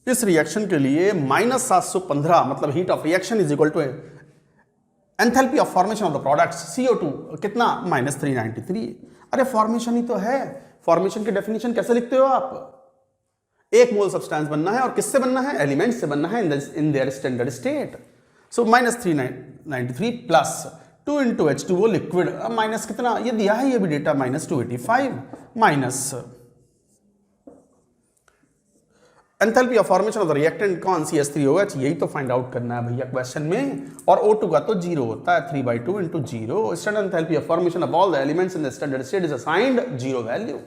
इस रिएक्शन के लिए -715 मतलब heat of reaction is equal to enthalpy of formation of the products CO2 कितना? -393। अरे फॉर्मेशन ही तो है। फॉर्मेशन की डेफिनेशन कैसे लिखते हो आप? 1 मोल सब्सटेंस बनना है, और किससे बनना है? एलिमेंट से बनना है in their standard state. So -393 plus 2 into H2O liquid, minus कितना ये दिया है, ये भी data -285 minus enthalpy of formation of the reactant कौन? CH3OH। यही तो फाइंड आउट करना है भैया क्वेश्चन में। और O2 का तो 0 होता है, 3/2 into 0। Standard enthalpy of formation of all the elements in the standard state is assigned 0 value.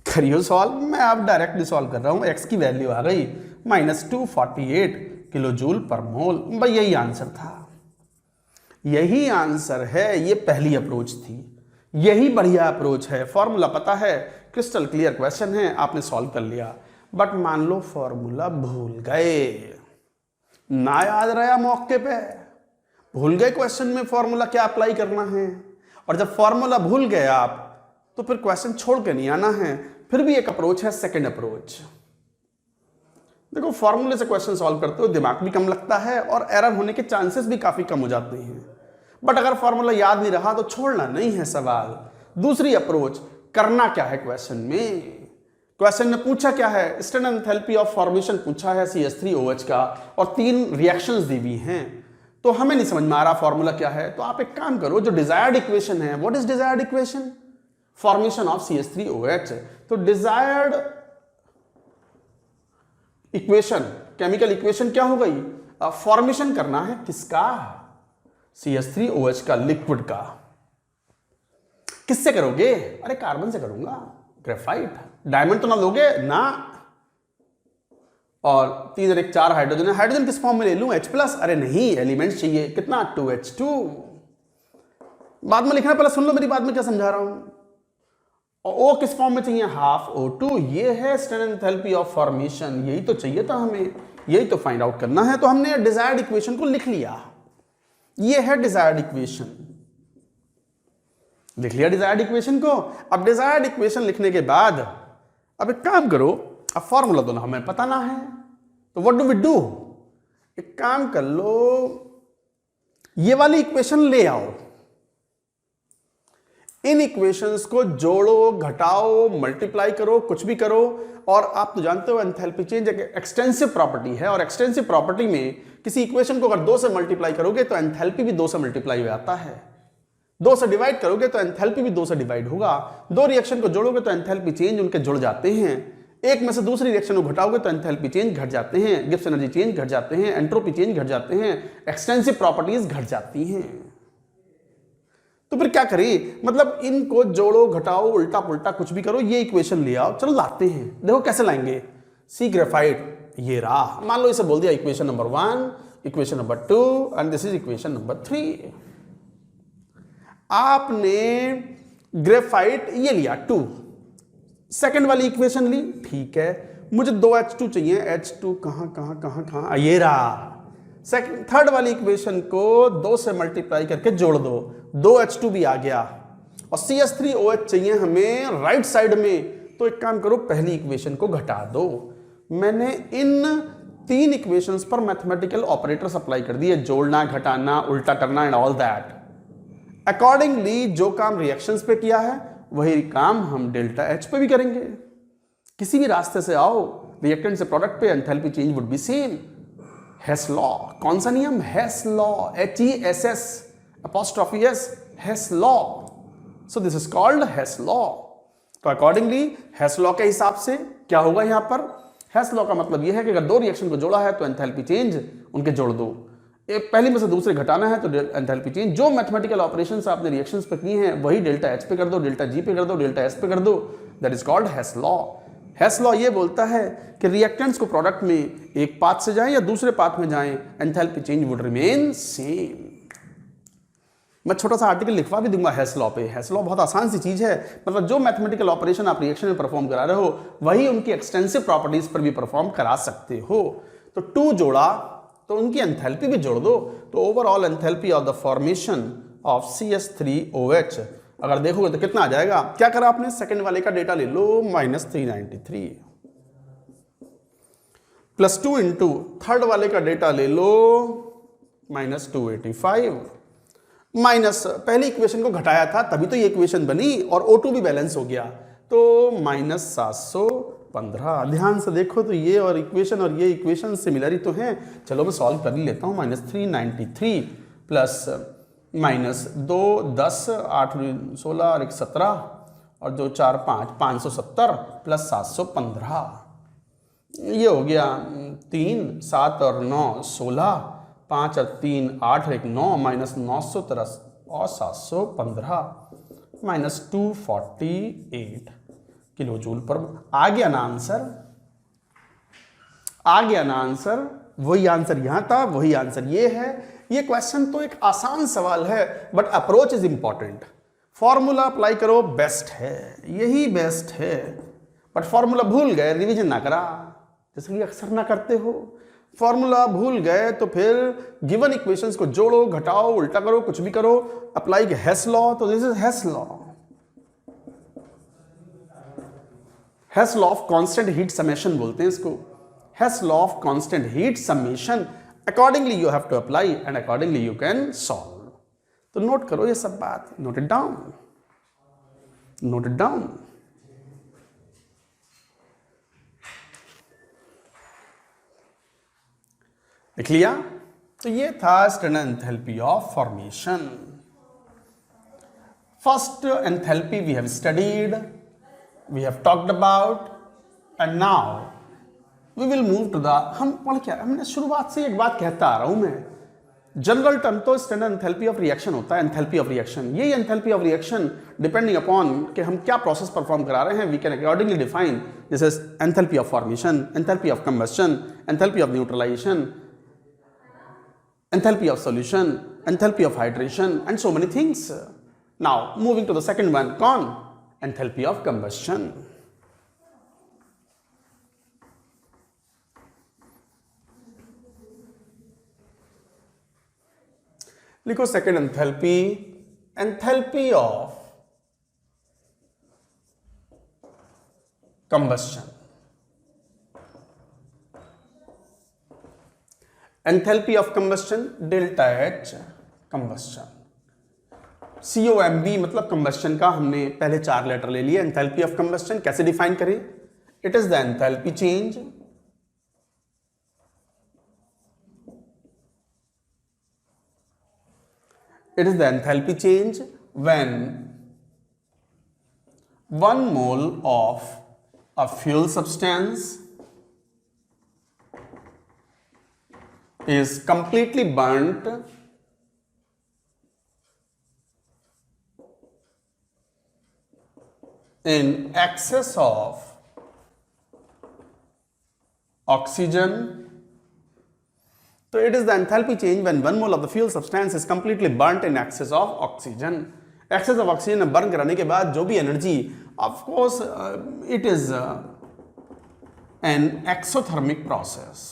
करियो सॉल्व। मैं अब डायरेक्टली सॉल्व कर रहा हूं। x की वैल्यू आ गई -248 किलो जूल पर मोल। भाई यही आंसर था, यही आंसर है। ये पहली अप्रोच थी, यही बढ़िया अप्रोच है। फॉर्मूला पता है, क्रिस्टल क्लियर क्वेश्चन है, आपने सॉल्व कर लिया। बट मान लो फॉर्मूला भूल गए, ना याद रहा मौके पे, भूल गए क्वेश्चन में फॉर्मूला क्या अप्लाई करना है। और जब फॉर्मूला भूल गए आप, तो फिर क्वेश्चन छोड़ के नहीं आना है। फिर भी एक अप्रोच है, सेकंड अप्रोच। देखो फॉर्मूले से क्वेश्चन सॉल्व करते हो दिमाग भी कम लगता है और एरर होने के चांसेस भी काफी कम हो जाते हैं। बट अगर फॉर्मूला याद नहीं रहा तो छोड़ना नहीं है सवाल। दूसरी अप्रोच, करना क्या है क्वेश्चन में? क्वेश्चन ने पूछा क्या है? स्टैंडर्ड एंथैल्पी ऑफ फॉर्मेशन पूछा है CH3OH का, और 3 रिएक्शंस दी हुई हैं। तो हमें नहीं समझ में आ रहा फॉर्मूला क्या है, तो आप एक काम करो, जो डिजायर्ड इक्वेशन है, what is desired equation? Formation of CH3OH। तो डिजायर्ड इक्वेशन, केमिकल इक्वेशन क्या हो गई? फॉर्मेशन करना है किसका? CH3OH का, लिक्विड का। किससे करोगे? अरे कार्बन से करूंगा, ग्रेफाइट। डायमंड तो ना लोगे ना। और 3 और 1 4 हाइड्रोजन है, हाइड्रोजन किस फॉर्म में ले लूं? H+। अरे नहीं, एलिमेंट्स चाहिए कितना? 2H2। बाद में लिखना, पहले सुन लो मेरी बात में क्या समझा रहा हूं। और O किस फॉर्म में चाहिए? Half O2। ये है स्टैंडर्ड एंथैल्पी ऑफ फॉर्मेशन, यही तो चाहिए था हमें, यही तो फाइंड आउट करना है। तो हमने डिजायर्ड इक्वेशन को लिख लिया। ये है डिजायर्ड इक्वेशन। लिख लिया डिजायर्ड इक्वेशन को। अब डिजायर्ड इक्वेशन लिखने के बाद अब एक काम करो, अब फॉर्मूला तो हमें पता ना है, तो व्हाट डू वी डू, एक काम कर लो, ये वाली इक्वेशन ले आओ, इन इक्वेशंस को जोड़ो, घटाओ, मल्टीप्लाई करो, कुछ भी करो। और आप तो जानते हो एंथैल्पी चेंज एक एक्सटेंसिव प्रॉपर्टी है, और एक्सटेंसिव प्रॉपर्टी में किसी इक्वेशन को अगर 2 से मल्टीप्लाई करोगे तो एंथैल्पी भी 2 से मल्टीप्लाई हो जाता है, 2 से डिवाइड करोगे तो एंथैल्पी भी 2 से डिवाइड होगा, 2 रिएक्शन को जोड़ोगे तो एंथैल्पी चेंज उनके जुड़ जाते हैं, एक में से दूसरी रिएक्शन को घटाओगे तो एंथैल्पी चेंज घट जाते हैं, गिब्स एनर्जी चेंज घट जाते हैं, एंट्रोपी चेंज घट जाते हैं, एक्सटेंसिव प्रॉपर्टीज घट जाती हैं। तो फिर क्या करें, मतलब इनको जोड़ो, घटाओ, उल्टा पुल्टा कुछ भी करो, ये इक्वेशन ले आओ। चलो लाते हैं, देखो कैसे लाएंगे। सी ग्रेफाइट ये रहा, मान लो इसे बोल दिया equation number 1, equation number 2 and this is equation number 3। आपने ग्रेफाइट ये लिया 2, सेकंड वाली इक्वेशन ली, ठीक है, मुझे 2H2 चाहिए, H2 कहां, ये रहा। सेकंड थर्ड वाली इक्वेशन को 2 से मल्टीप्लाई करके जोड़ दो, 2H2 भी आ गया, और CH3OH चाहिए हमें राइट साइड में, तो एक काम करो, पहली इक्वेशन को घटा दो। मैंने इन 3 इक्वेशंस पर मैथमेटिकल ऑपरेटर्स अप्लाई कर दिए, जोड़ना, घटाना, उल्टा करना एंड ऑल दैट। अकॉर्डिंगली जो काम रिएक्शंस पे किया है वही काम हम डेल्टा H पे भी करेंगे। किसी भी रास्ते से आओ, रिएक्टेंट से प्रोडक्ट पे enthalpy change would be same. Hess law, कौन सा नियम? Hess law, HESS apostrophe S, Hess law. So this is called Hess law. तो अकॉर्डिंगली हेस लॉ के हिसाब से क्या होगा यहां पर, हेस लॉ का मतलब यह है कि अगर 2 रिएक्शन को जोड़ा है तो एंथैल्पी चेंज उनके जोड़ दो, एक पहली में से दूसरे घटाना है तो एंथैल्पी चेंज, जो मैथमेटिकल ऑपरेशंस आपने रिएक्शंस पे किए हैं वही डेल्टा H पे कर दो, डेल्टा G पे कर दो, डेल्टा S पे कर दो, that is called Hess law. Hess law ये बोलता है कि रिएक्टेंट्स को प्रोडक्ट में एक पाथ से जाएं या दूसरे पाथ में जाएं, enthalpy change would remain same. मैं छोटा सा आर्टिकल लिखवा भी दूंगा हेस लॉ पे। हेस लॉ बहुत आसान सी चीज है, मतलब जो मैथमेटिकल ऑपरेशन आप रिएक्शन में परफॉर्म करा रहे हो वही उनकी एक्सटेंसिव प्रॉपर्टीज पर भी परफॉर्म करा सकते हो। तो 2 जोड़ा तो उनकी एंथैल्पी भी जोड़ दो, तो overall enthalpy of the formation of CH3OH अगर देखोगे तो कितना आ जाएगा। क्या करा आपने, सेकंड वाले का डेटा ले लो, -393 प्लस 2 इंटू थर्ड वाले का डेटा ले लो, -285 माइनस पहली इक्वेशन को घटाया था तभी तो ये इक्वेशन बनी और O2 भी बैलेंस हो गया, तो -715। ध्यान से देखो तो ये और ये इक्वेशन सिमिलर ही तो हैं। चलो मैं सॉल्व कर ही लेता हूँ। -393 प्लस -2 10 8 16 और 1 17 और 2 4 5 570 प्लस 715, ये हो गया 3 7 और 9 16, 5 और 3 8 और 1 9 -913 और 715 -248 किलो जूल पर। आ गया ना आंसर, आ गया ना आंसर, वही आंसर यहां था, वही आंसर ये है। ये क्वेश्चन तो एक आसान सवाल है but approach is important. Formula apply करो, बेस्ट है, यही बेस्ट है, बट फॉर्मूला भूल गए, रिवीजन ना करा, जैसे कि अक्सर ना करते हो। फॉर्मूला भूल गए तो फिर गिवन इक्वेशंस को जोड़ो, घटाओ, उल्टा करो, कुछ भी करो, अप्लाई हेस लॉ, तो this is Hess law. Hess law of constant heat summation बोलते हैं इसको, Hess law of constant heat summation. Accordingly you have to apply and accordingly you can solve. तो नोट करो ये सब बात, note it down, note it down. लिख लिया? तो ये था standard enthalpy of formation. First enthalpy we have studied, we have talked about, and now we will move to the, हम पढ़ क्या, हमने शुरुआत से एक बात कहता आ रहा हूं मैं, जनरल टर्म तो स्टैंडर्ड एंथैल्पी ऑफ रिएक्शन होता है, एंथैल्पी ऑफ रिएक्शन। यही enthalpy of reaction depending upon कि हम क्या प्रोसेस परफॉर्म करा रहे हैं, we can accordingly define this is enthalpy of formation, enthalpy of combustion, enthalpy of neutralisation, enthalpy of solution, enthalpy of hydration, and so many things. Now moving to the second one, enthalpy of combustion. लिखो second enthalpy, enthalpy of combustion, enthalpy of combustion delta H combustion. COMB मतलब combustion का हमने पहले 4 letter ले लिए। Enthalpy of combustion कैसे define करें? It is the enthalpy change when 1 mole of a fuel substance is completely burnt in excess of oxygen. So it is the enthalpy change when 1 mole of the fuel substance is completely burnt in excess of oxygen. Excess of oxygen में burn कराने के बाद जो भी energy, of course it is an exothermic process.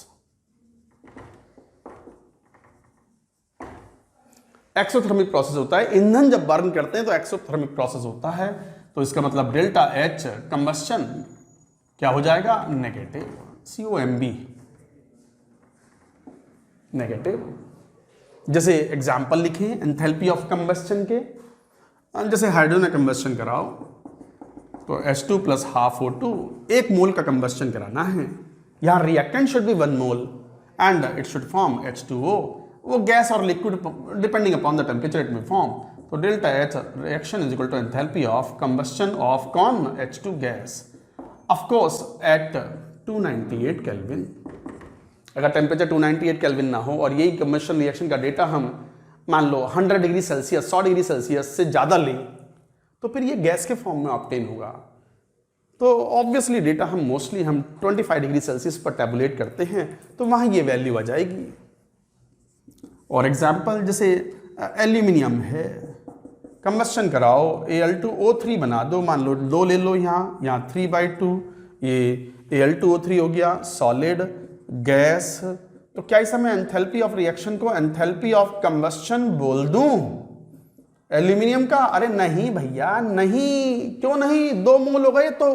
Exothermic process होता है। ईंधन जब बर्न करते हैं तो एक्सोथर्मिक प्रोसेस होता है। तो इसका मतलब डेल्टा एच कंबस्शन क्या हो जाएगा? नेगेटिव। COMB negative. जैसे एग्जांपल लिखें एंथैल्पी ऑफ कंबस्शन के, जैसे हाइड्रोजन कंबस्शन कराओ तो H2 प्लस हाफ O2, 1 मोल का कंबस्शन कराना है। यहाँ reactant should be 1 mole and it should form H2O। वो गैस और liquid depending upon the temperature it में फॉर्म। तो delta H reaction is equal to enthalpy of combustion of कौन? H2 gas, of course at 298 kelvin. अगर temperature 298 kelvin ना हो और यही कंबस्शन रिएक्शन का डेटा हम मान लो 100 डिग्री सेल्सियस 100 डिग्री सेल्सियस से ज़्यादा लें तो फिर ये गैस के फॉर्म में ऑब्टेन होगा। तो ऑब्वियसली डेटा हम मोस्टली 25 डिग्री सेल्सियस पर टैबुलेट करते हैं, तो वहाँ ये वैल्यू आ जाएगी। और एग्जाम्पल जैसे एल्यूमिनियम है, कंबस्शन कराओ Al2O3 बना दो, मान लो 2 ले लो, यहाँ 3/2, ये Al2O3 हो गया सॉलिड गैस। तो क्या इस समय एंथैल्पी ऑफ रिएक्शन को एंथैल्पी ऑफ कंबस्शन बोल दूं एल्यूमिनियम का? अरे नहीं भैया नहीं। क्यों नहीं? 2 मोल हो गए तो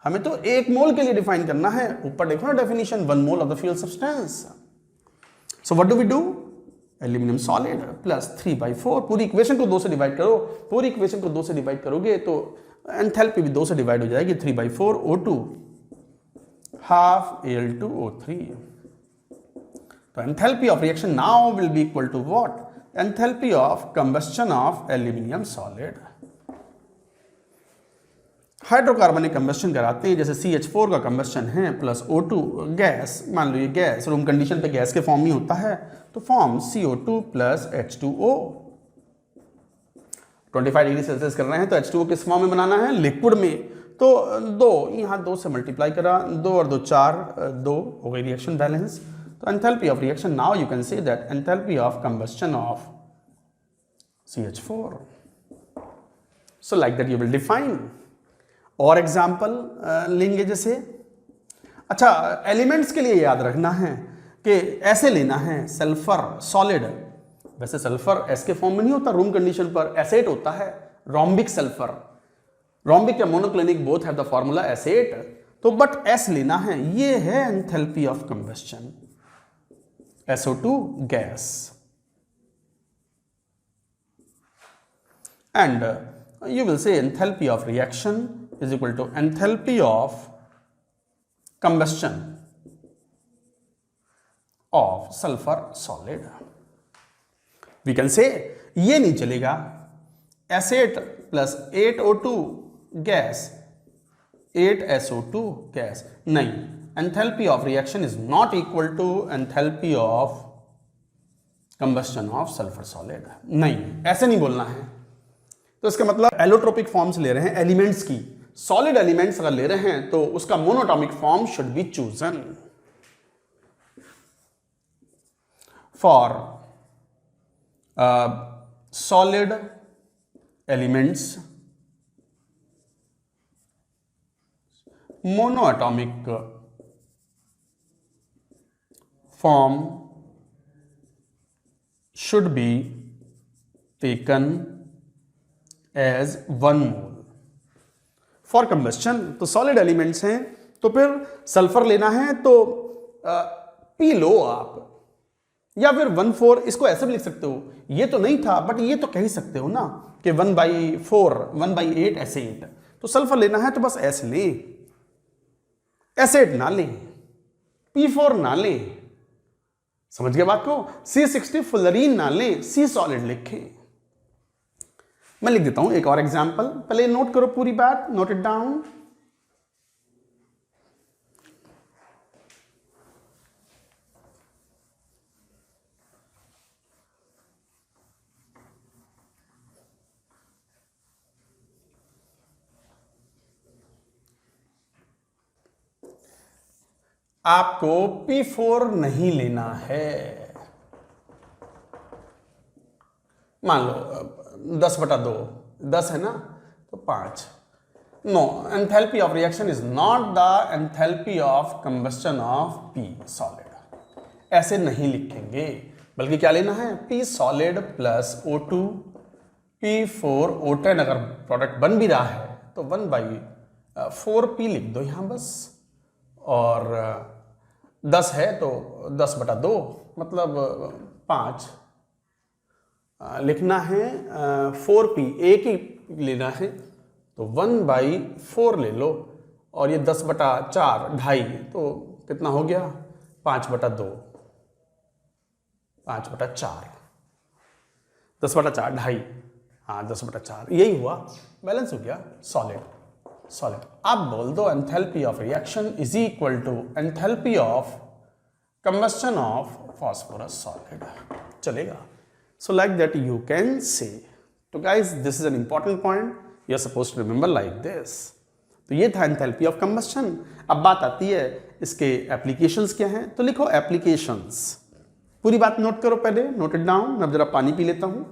हमें तो 1 मोल के लिए डिफाइन करना है। ऊपर देखो ना definition, 1 mole of the fuel substance. So what do we do? Aluminium solid plus 3/4। पूरी इक्वेशन को 2 से डिवाइड करो। पूरी इक्वेशन को 2 से डिवाइड करोगे तो एंथैल्पी भी 2 से डिवाइड हो जाएगी। 3/4 O2 हाफ Al2O3। तो enthalpy of reaction now will be equal to what? Enthalpy of combustion of aluminium solid. Hydrocarbonic combustion कराते हैं, जैसे CH4 का कंबस्शन है प्लस O2 गैस, मान लो ये गैस रूम कंडीशन पे गैस के फॉर्म में होता है, तो form CO2 plus H2O। 25 degree Celsius कर रहे हैं तो H2O किस फॉर्म में बनाना है? लिक्विड में। तो 2 यहाँ 2 से मल्टीप्लाई करा, 2 और 2 4, 2 हो गई रिएक्शन बैलेंस। तो enthalpy of reaction now you can say that enthalpy of combustion of CH4। So like that you will define. और एग्जाम्पल लेंगे जैसे, अच्छा एलिमेंट्स के लिए याद रखना है कि ऐसे लेना है सल्फर सॉलिड। वैसे सल्फर एस के फॉर्म में नहीं होता, रूम कंडीशन पर एसेट होता है, रोम्बिक सल्फर। रोम्बिक या monoclinic both have the formula asset. तो बट एस लेना है, ये है enthalpy of combustion SO2 gas. And you will say enthalpy of reaction is equal to enthalpy of combustion of sulfur solid. We can say ये नहीं चलेगा, S8 plus 8O2 gas 8SO2 gas नहीं। enthalpy of reaction is not equal to enthalpy of combustion of sulfur solid। नहीं, ऐसे नहीं बोलना है। तो इसका मतलब एलोट्रोपिक फॉर्म्स ले रहे हैं एलिमेंट्स की, सॉलिड एलिमेंट्स अगर ले रहे हैं तो उसका monoatomic form should be chosen for solid elements. Monoatomic form should be taken as 1 mole for combustion। तो सॉलिड एलिमेंट्स हैं तो फिर सल्फर लेना है तो पी लो आप, या फिर 1/4 इसको ऐसे भी लिख सकते हो, ये तो नहीं था बट ये तो कह ही सकते हो ना कि 1/4 1/8 ऐसे 8, तो सल्फर लेना है तो बस ऐसे ले, एसिड ना ले, P4 ना ले, समझ गए बात को। C60 फुलरीन ना ले, सी सॉलिड लिखे। मैं लिख देता हूं एक और एग्जांपल, पहले नोट करो पूरी बात, नोट इट डाउन। आपको P4 नहीं लेना है, मान लो 10/2, 10 है ना तो 5। No, enthalpy of reaction is not the enthalpy of combustion of P solid, ऐसे नहीं लिखेंगे, बल्कि क्या लेना है P solid plus O2 P4 O10। अगर प्रोडक्ट बन भी रहा है तो 1/4P लिख दो यहां बस, और 10 है तो 10/2 मतलब 5 लिखना है, 4P एक ही लेना है तो 1/4 ले लो, और ये 10/4 2.5 तो कितना हो गया 5/2, 5/4, 10/4 2.5, हाँ 10/4 यही हुआ, बैलेंस हो गया सॉलिड। सॉलिड आप बोल दो enthalpy of reaction is equal to enthalpy of combustion of phosphorus solid, चलेगा। So like that you can say. तो guys this is an important point, you are suppose to remember like this. तो ये था enthalpy of combustion. अब बात आती है इसके एप्लीकेशंस क्या हैं, तो लिखो एप्लीकेशंस, पूरी बात नोट करो पहले, नोट इट डाउन। मैं जरा पानी पी लेता हूं।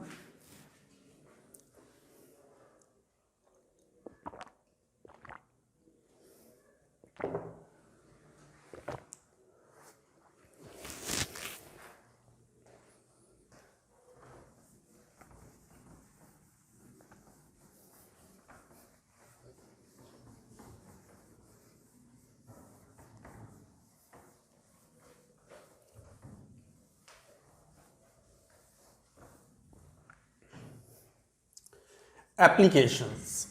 Applications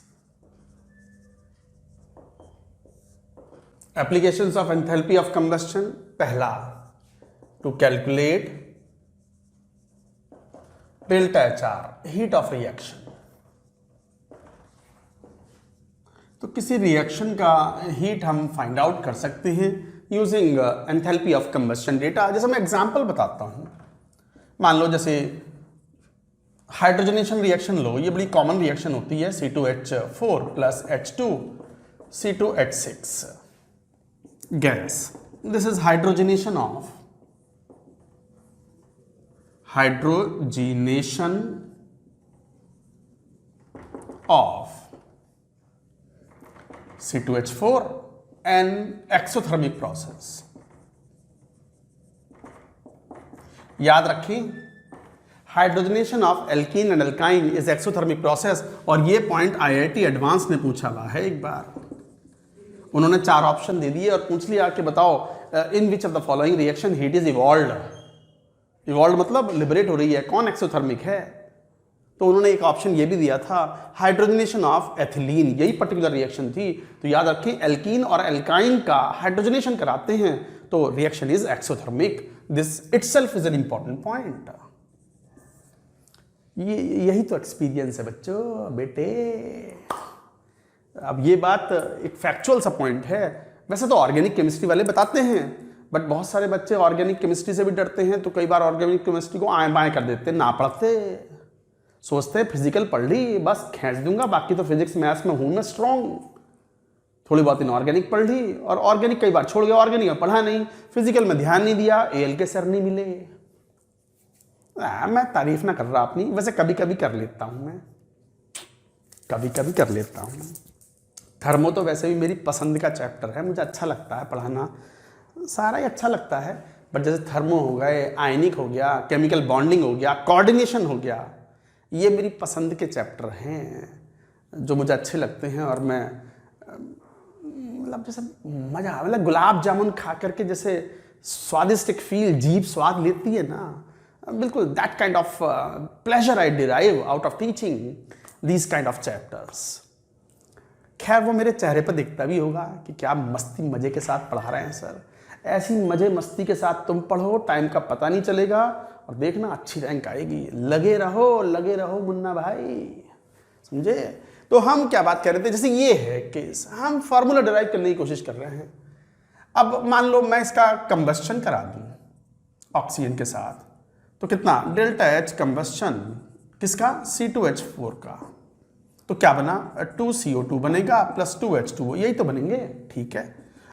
of enthalpy of combustion. पहला, to calculate delta HR heat of reaction. तो किसी रिएक्शन का हीट हम फाइंड आउट कर सकते हैं using enthalpy of combustion data. जैसे मैं एग्जांपल बताता हूं, मान लो जैसे हाइड्रोजनेशन रिएक्शन लो, ये बड़ी कॉमन रिएक्शन होती है, C2H4 plus H2 C2H6 gas. This is hydrogenation of C2H4 and exothermic process. याद रखें hydrogenation of alkene and alkyne is exothermic process, और ये पॉइंट IIT एडवांस ने पूछा हुआ है एक बार। उन्होंने 4 ऑप्शन दे दिए और पूछ लिया कि बताओ in which of the following reaction heat is evolved. Evolved मतलब लिबरेट हो रही है, कौन एक्सोथर्मिक है। तो उन्होंने एक ऑप्शन ये भी दिया था हाइड्रोजनेशन ऑफ एथिलीन, यही पर्टिकुलर रिएक्शन थी। तो याद रखें एल्कीन और एल्काइन का हाइड्रोजनेशन कराते हैं तो reaction is exothermic. This itself is an important point. यही तो एक्सपीरियंस है बच्चों, बेटे। अब ये बात एक फैक्चुअल सा पॉइंट है। वैसे तो ऑर्गेनिक केमिस्ट्री वाले बताते हैं, बट बहुत सारे बच्चे ऑर्गेनिक केमिस्ट्री से भी डरते हैं, तो कई बार ऑर्गेनिक केमिस्ट्री को आए बाएं कर देते, ना पढ़ते, सोचते फिजिकल पढ़ ली बस खींच दूंगा, बाकी तो फिजिक्स मैथ्स में हूं मैं स्ट्रॉन्ग। थोड़ी बहुत इनऑर्गेनिक पढ़ ली, और ऑर्गेनिक कई बार छोड़ गया, ऑर्गेनिक में पढ़ा नहीं, फिजिकल में ध्यान नहीं दिया, AL के सर नहीं मिले। मैं तारीफ ना कर रहा अपनी, वैसे कभी कभी कर लेता हूं, मैं कभी कभी कर लेता हूं। थर्मो तो वैसे भी मेरी पसंद का चैप्टर है, मुझे अच्छा लगता है पढ़ाना, सारा ही अच्छा लगता है। बट जैसे थर्मो हो गए, आयनिक हो गया, केमिकल बॉन्डिंग हो गया, कोऑर्डिनेशन हो गया, ये मेरी पसंद के चैप्टर हैं जो मुझे अच्छे लगते हैं। और मैं मतलब जैसे मज़ा, मतलब गुलाब जामुन खा करके जैसे स्वादिष्ट एक फील, जीभ स्वाद लेती है ना, बिल्कुल that kind of pleasure I derive out of teaching these kind of chapters. खैर वो मेरे चेहरे पर दिखता भी होगा कि क्या मस्ती मज़े के साथ पढ़ा रहे हैं सर। ऐसी मज़े मस्ती के साथ तुम पढ़ो, टाइम का पता नहीं चलेगा और देखना अच्छी रैंक आएगी। लगे रहो मुन्ना भाई, समझे। तो हम क्या बात कर रहे थे, जैसे ये है केस, हम फार्मूला डिराइव करने की कोशिश कर रहे हैं। अब मान लो मैं इसका कंबस्शन करा दूं ऑक्सीजन के साथ, तो कितना, डेल्टा एच कंबस्शन किसका, C2H4 का, तो क्या बना, 2CO2 बनेगा प्लस 2H2O, यही तो बनेंगे, ठीक है।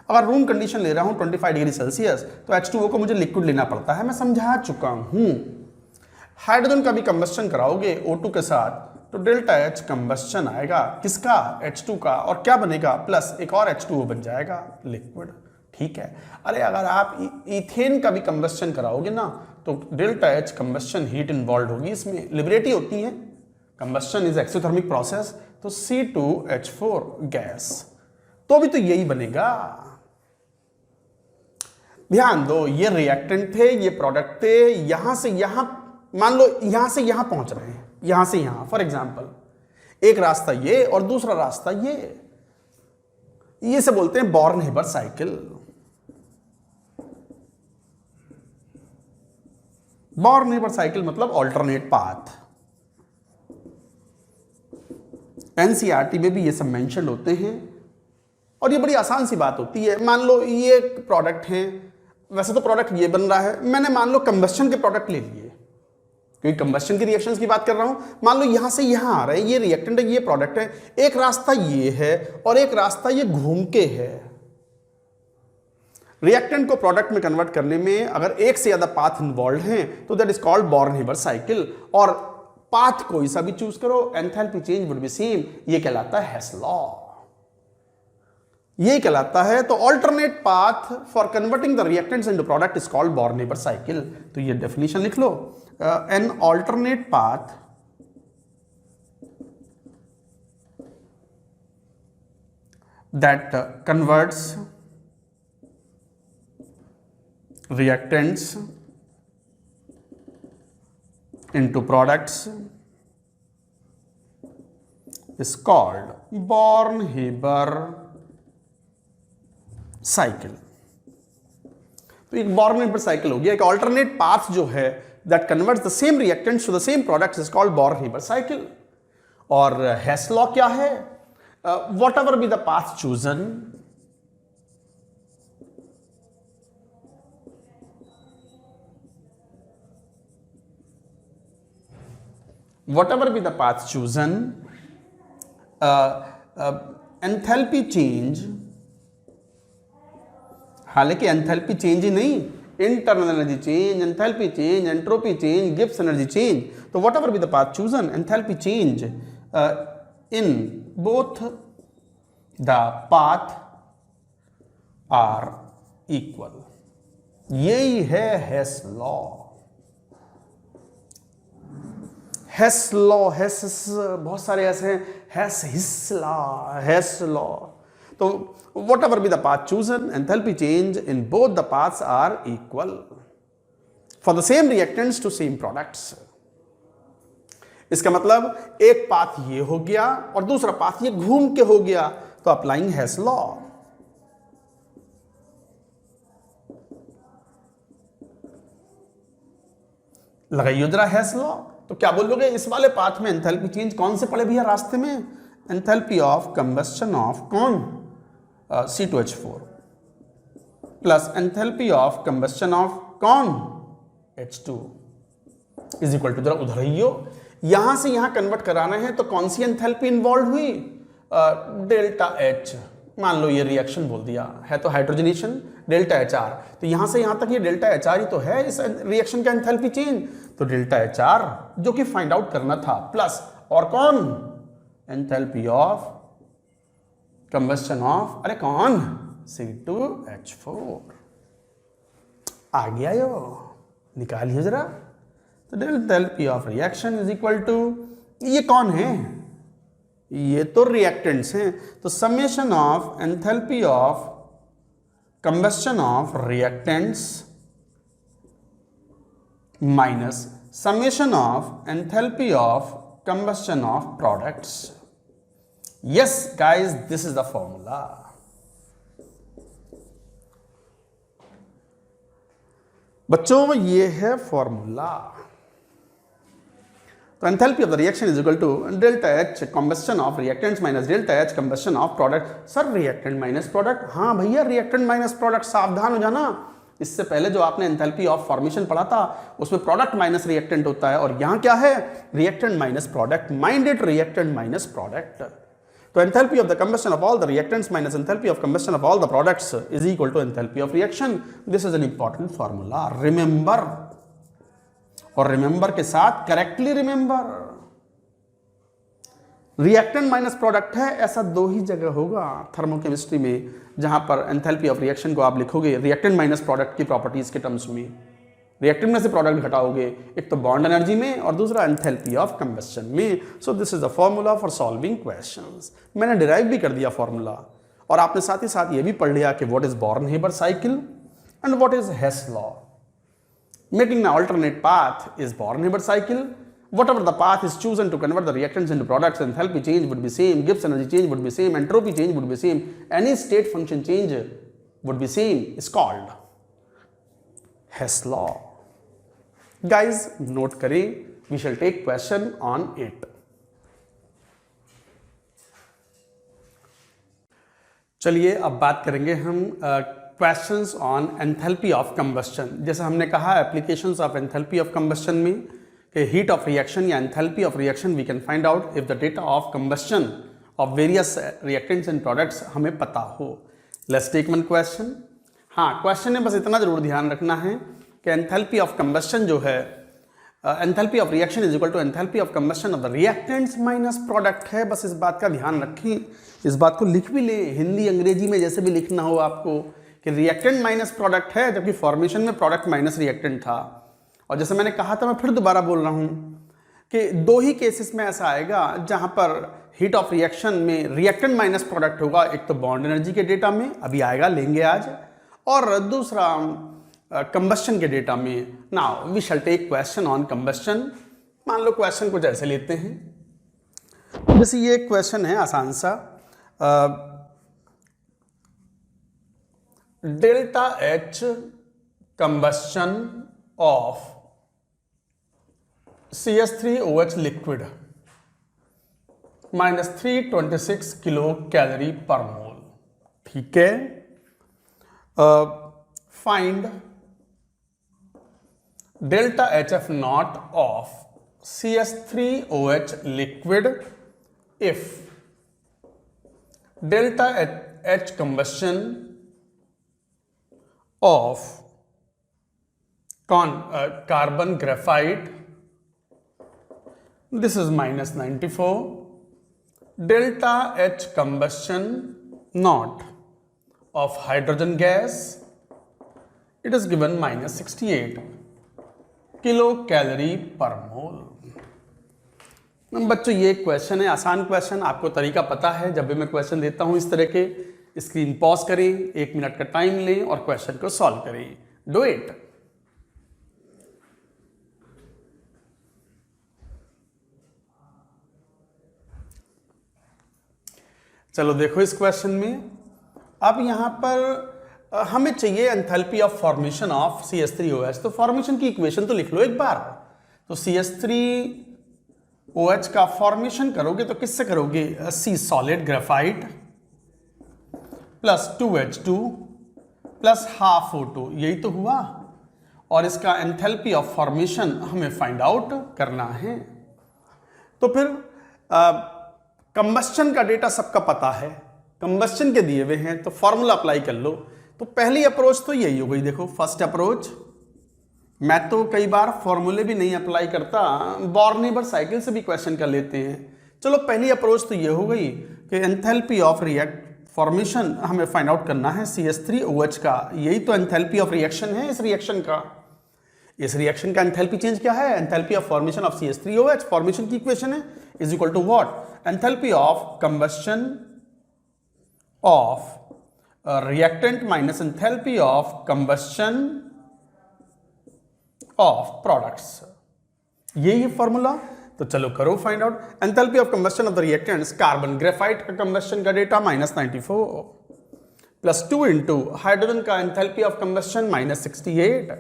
अगर रूम कंडीशन ले रहा हूं 25 डिग्री सेल्सियस, तो H2O को मुझे लिक्विड लेना पड़ता है, मैं समझा चुका हूं। हाइड्रोजन का भी कंबस्शन कराओगे O2 के साथ, तो डेल्टा एच कंबस्शन आएगा किसका, H2 का, और क्या बनेगा, प्लस एक और H2O बन जाएगा लिक्विड, ठीक है। अरे अगर आप इथेन का भी कंबस्शन कराओगे ना, तो delta H combustion heat involve होगी, इसमें लिबरेटी होती है, कंबस्शन इज एक्सोथर्मिक प्रोसेस, तो C2H4 गैस, तो भी तो यही बनेगा। ध्यान दो, ये रिएक्टेंट थे, ये प्रोडक्ट थे, यहां से यहां, मान लो यहां से यहां पहुंच रहे हैं, यहां से यहां, फॉर एग्जांपल एक रास्ता ये और दूसरा रास्ता ये से बोलते हैं बॉर्न-हेबर साइकिल। बॉर्न-हेबर साइकिल मतलब ऑल्टरनेट पाथ। एनसीईआरटी में भी ये सब मेंशन होते हैं और ये बड़ी आसान सी बात होती है। मान लो ये प्रोडक्ट है, वैसे तो प्रोडक्ट ये बन रहा है, मैंने मान लो कंबस्शन के प्रोडक्ट ले लिए, क्योंकि कंबस्शन की रिएक्शंस की बात कर रहा हूं। मान लो यहां से यहां आ रहे हैं, ये रिएक्टेंट है, ये प्रोडक्ट है, एक रास्ता ये है और एक रास्ता ये घूम के है। रिएक्टेंट को प्रोडक्ट में कन्वर्ट करने में अगर एक से ज्यादा पाथ इन्वॉल्व हैं, तो that is called Born Haber cycle. और पाथ कोई सा भी चूज करो, enthalpy change would be same, ये कहलाता है हेस लॉ, ये कहलाता है। तो alternate path for converting the reactants into product is called Born Haber cycle. तो ये डेफिनेशन लिख लो, an alternate path that converts reactants into products is called Born-Haber cycle। तो एक Born-Haber cycle हो गया, एक alternate path जो है that converts the same reactants to the same products is called Born-Haber cycle। और Hess law क्या है, whatever be the path chosen, whatever be the path chosen, enthalpy change, हालांकि enthalpy change ही नहीं, internal energy change, enthalpy change, entropy change, Gibbs energy change, तो whatever be the path chosen, enthalpy change in both the path are equal। यही है Hess law. Hess law, हेस बहुत सारे ऐसे हैं, हेस law. तो whatever be the path chosen, enthalpy change in both the paths are equal for the same reactants to same products। इसका मतलब एक पाथ ये हो गया और दूसरा पाथ ये घूम के हो गया, तो अप्लाइंग हेस लॉ। लगाइए जरा हेस लॉ, तो क्या बोलोगे, इस वाले पाथ में एंथैल्पी चेंज कौन से पड़े भैया रास्ते में, एंथैल्पी ऑफ कंबस्शन ऑफ कौन, C2H4 plus enthalpy of combustion of कौन, H2 इज इक्वल टू, जरा उधर ही हो, यहां से यहां कन्वर्ट कराना है, तो कौन सी एंथैल्पी इन्वॉल्व हुई, डेल्टा H। मान लो ये रिएक्शन बोल दिया है, तो हाइड्रोजनेशन डेल्टा HR, तो यहां से यहां तक ये डेल्टा HR ही तो है इस रिएक्शन का एंथैल्पी चेंज, तो डेल्टा HR जो कि फाइंड आउट करना था, प्लस और कौन, एंथैल्पी ऑफ कंबस्शन ऑफ, अरे कौन, C2H4। आ गया यो, निकालिए जरा। तो enthalpy of reaction is equal to, ये कौन है, ये तो रिएक्टेंट्स हैं, तो summation of enthalpy of combustion of reactants minus summation of enthalpy of combustion of products. Yes guys, this is the formula. बच्चों ये है फॉर्मूला। तो enthalpy of the reaction is equal to delta H combustion of reactants minus delta H combustion of product. Sir reactant minus product, हाँ भैया reactant minus product, सावधान हो जाना। इससे पहले जो आपने एंथैल्पी ऑफ फॉर्मेशन पढ़ा था उसमें प्रोडक्ट माइनस रिएक्टेंट होता है, और यहां क्या है, reactant minus product. Mind it, reactant minus product. तो enthalpy of the combustion of all the reactants minus enthalpy of combustion of all the products is equal to enthalpy of reaction. This is an important formula, remember, और remember के साथ correctly remember. Reactant minus product है, ऐसा दो ही जगह होगा thermochemistry में जहां पर एंथैल्पी ऑफ रिएक्शन को आप लिखोगे रिएक्टेंट माइनस प्रोडक्ट की प्रॉपर्टीज के टर्म्स में। रिएक्टेंट में से प्रोडक्ट घटाओगे, एक तो बॉन्ड एनर्जी में और दूसरा एंथैल्पी ऑफ कंबस्शन में। सो this is the formula for solving questions. मैंने डिराइव भी कर दिया फॉर्मूला, और आपने साथ ही साथ ये भी पढ़ लिया कि what is Born Haber cycle and what is Hess law. Making an alternate path is Born-Haber cycle. Whatever the path is chosen to convert the reactants into products, enthalpy change would be same, Gibbs energy change would be same, entropy change would be same, any state function change would be same, is called Hess law. Guys, note करें, we shall take question on it. चलिए अब बात करेंगे हम questions on enthalpy of combustion. जैसे हमने कहा applications of enthalpy of combustion में कि हीट ऑफ रिएक्शन या enthalpy of reaction we can find out if the data of combustion of various reactants and products हमें पता हो। Let's take one question. हाँ, क्वेश्चन में बस इतना जरूर ध्यान रखना है कि एंथैल्पी ऑफ कंबस्शन जो है, enthalpy of reaction is equal to enthalpy of combustion of the reactants minus product है। बस इस बात का ध्यान रखें, इस बात को लिख भी लें, हिंदी अंग्रेजी में जैसे भी लिखना हो आपको कि रिएक्टेंट माइनस प्रोडक्ट है, जबकि फॉर्मेशन में प्रोडक्ट माइनस रिएक्टेंट था। और जैसे मैंने कहा था, मैं फिर दोबारा बोल रहा हूं कि दो ही केसेस में ऐसा आएगा जहां पर हीट ऑफ रिएक्शन में रिएक्टेंट माइनस प्रोडक्ट होगा। एक तो बॉन्ड एनर्जी के डेटा में अभी आएगा, लेंगे आज, और दूसरा कंबस्शन के डेटा में। Now we shall take question on combustion. मान लो क्वेश्चन कुछ ऐसे लेते हैं, जैसे ये क्वेश्चन है आसान सा, delta H combustion of CH3OH liquid minus 326 kilo calorie per मोल। ठीक है, find delta HF naught of CH3OH liquid if delta H combustion of carbon graphite, this is minus 94, delta H combustion not of hydrogen gas, it is given minus 68 kilo calorie per मोल। बच्चों ये question है, आसान question, आपको तरीका पता है। जब भी मैं क्वेश्चन देता हूं इस तरह के, स्क्रीन पॉज करें, 1 मिनट का टाइम लें और क्वेश्चन को सॉल्व करें। Do it. चलो देखो इस क्वेश्चन में, अब यहां पर हमें चाहिए enthalpy of formation of CH3OH। तो फॉर्मेशन की इक्वेशन तो लिख लो एक बार। तो CH3OH का फॉर्मेशन करोगे तो किससे करोगे, C solid graphite plus 2H2 plus half O2, यही तो हुआ। और इसका एंथैल्पी ऑफ फॉर्मेशन हमें फाइंड आउट करना है। तो फिर कंबस्शन का डेटा सबका पता है, कंबस्शन के दिए हुए हैं, तो फॉर्मूला अप्लाई कर लो। तो पहली अप्रोच तो यही हो गई। देखो फर्स्ट अप्रोच, मैं तो कई बार फॉर्मूले भी नहीं अप्लाई करता, बॉर्न-हेबर साइकिल से भी क्वेश्चन कर लेते हैं। चलो पहली अप्रोच तो ये हो गई कि एंथैल्पी ऑफ फॉर्मेशन हमें फाइंड आउट करना है CH3OH का, यही तो एंथैल्पी ऑफ रिएक्शन है इस रिएक्शन का। इस रिएक्शन का एंथैल्पी चेंज क्या है? Enthalpy of formation of CH3OH, formation की इक्वेशन है, is equal to what? Enthalpy of combustion of reactant minus enthalpy of combustion of products. यही है फॉर्मूला। तो चलो करो find out. Enthalpy of combustion of the reactants, carbon graphite का combustion का data -94 plus 2 into hydrogen का enthalpy of combustion -68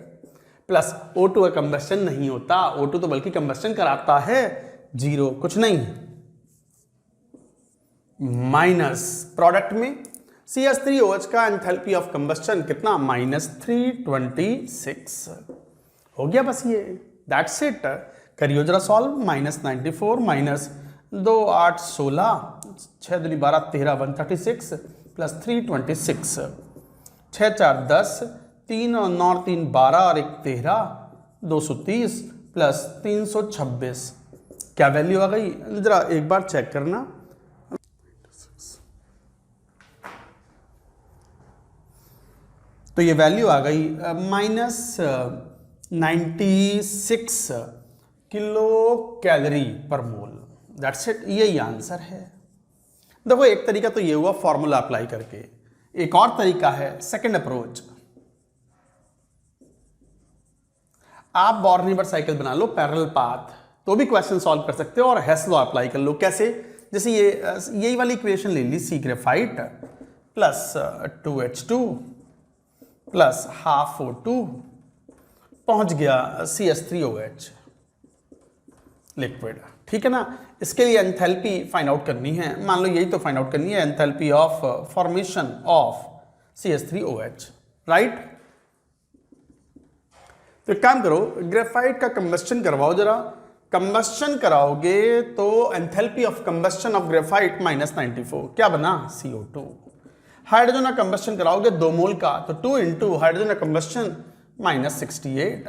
plus O2 का combustion नहीं होता, O2 तो बल्कि कंबस्शन कराता है 0, कुछ नहीं, माइनस प्रोडक्ट में CH3OH का एंथैल्पी ऑफ कंबस्शन कितना? -326 हो गया बस ये, दैट्स इट। करियो जरा सॉल्व। -94 माइनस 2 8 16 6 दूनी 12 13 136 प्लस 326 6 4 10 3 और 9 3 12 और 1 13 230 प्लस 326। क्या वैल्यू आ गई? जरा एक बार चेक करना। तो ये वैल्यू आ गई -96 kilo calorie per mole. That's it, यही आंसर है। देखो एक तरीका तो ये हुआ फॉर्मूला अप्लाई करके, एक और तरीका है सेकंड अप्रोच। आप बॉर्न-हीबर साइकिल बना लो पैरेलल पाथ, तो भी क्वेश्चन सॉल्व कर सकते हो और हेस लॉ अप्लाई कर लो। कैसे? जैसे यही वाली इक्वेशन ले ली, C graphite plus 2H2 plus half O2 पहुंच गया CH3OH लिक्विड, ठीक है ना। इसके लिए एंथैल्पी फाइंड आउट करनी है, मान लो यही तो फाइंड आउट करनी है, enthalpy of formation of CH3OH, right. तो एक काम करो, ग्रेफाइट का कंबस्शन करवाओ जरा। कंबस्शन कराओगे तो enthalpy of combustion of graphite -94, क्या बना? CO2। हाइड्रोजन का कंबस्शन कराओगे 2 मोल का, तो 2 इंटू हाइड्रोजन का कंबस्शन -68,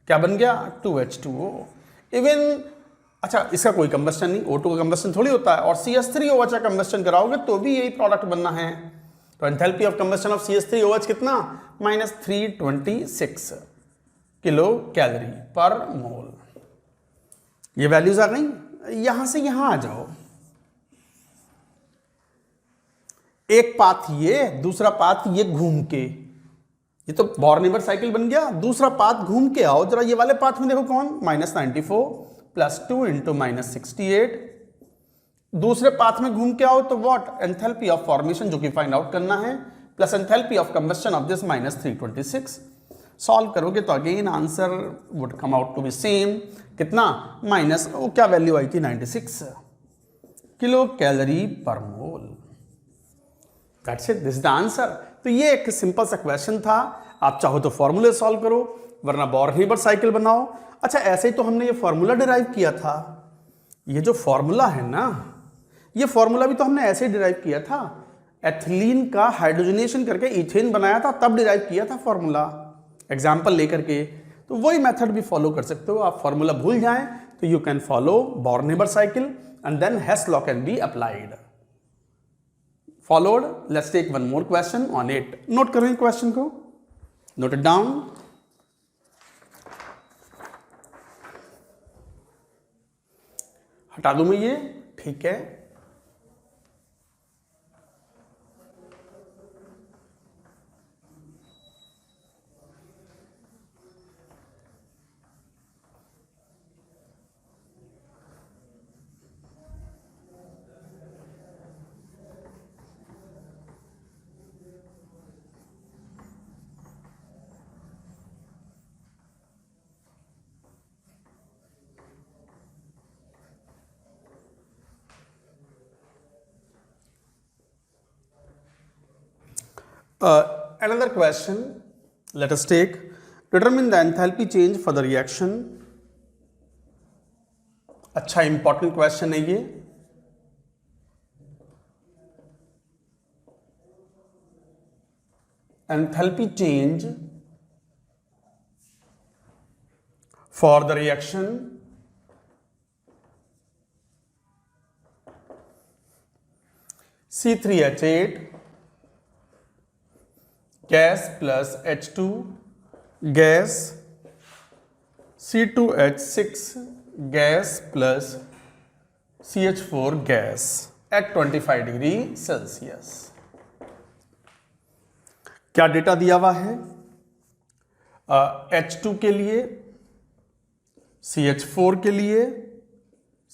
क्या बन गया? 2H2O। इवन अच्छा, इसका कोई कंबस्शन नहीं, O2 का कंबस्शन थोड़ी होता है, और CH3OH का कंबस्शन कराओगे तो भी यही प्रोडक्ट बनना है। तो enthalpy of combustion of CH3OH कितना? -326 किलो कैलोरी पर मोल। ये वैल्यूज आ गई। यहां से यहां आ जाओ, एक पाथ ये, दूसरा पाथ ये घूम के, ये तो बॉर्न-हीबर साइकिल बन गया। दूसरा पाथ घूम के आओ जरा, ये वाले पाथ में देखो कौन? -94 प्लस 2 इंटू -68। दूसरे पाथ में घूम के आओ तो व्हाट? एंथैल्पी ऑफ फॉर्मेशन जो कि फाइंड आउट करना है, plus enthalpy of combustion of this -326। Solve करोगे तो again answer would come out to be same. कितना? माइनस वो क्या वैल्यू आई थी? 96 kilo calorie per mole. That's it, this is the answer. तो ये एक सिंपल सा क्वेश्चन था। आप चाहो तो फॉर्मूले सॉल्व करो, वरना बॉर्न-हीबर साइकिल बनाओ। अच्छा, ऐसे ही तो हमने ये फॉर्मूला डिराइव किया था। ये जो फॉर्मूला है ना, ये फॉर्मूला भी तो हमने ऐसे ही डिराइव किया था। एथिलीन का हाइड्रोजनेशन करके इथेन बनाया था, तब डिराइव किया था फॉर्मूला, एग्जाम्पल लेकर के। तो वही मेथड भी फॉलो कर सकते हो। आप फॉर्मूला भूल जाएं तो you can follow Born Haber cycle and then Hess law can be applied. Followed, let's take one more question on it. Note करें क्वेश्चन को, नोट इट डाउन। हटा दूं मैं ये, ठीक है। Another question, let us take, determine the enthalpy change for the reaction. अच्छा important question है ये। enthalpy change for the reaction C3H8 gas plus H2 gas, C2H6 gas plus CH4 gas at 25 degree Celsius. क्या data दिया हुआ है? H2 के लिए, CH4 के लिए,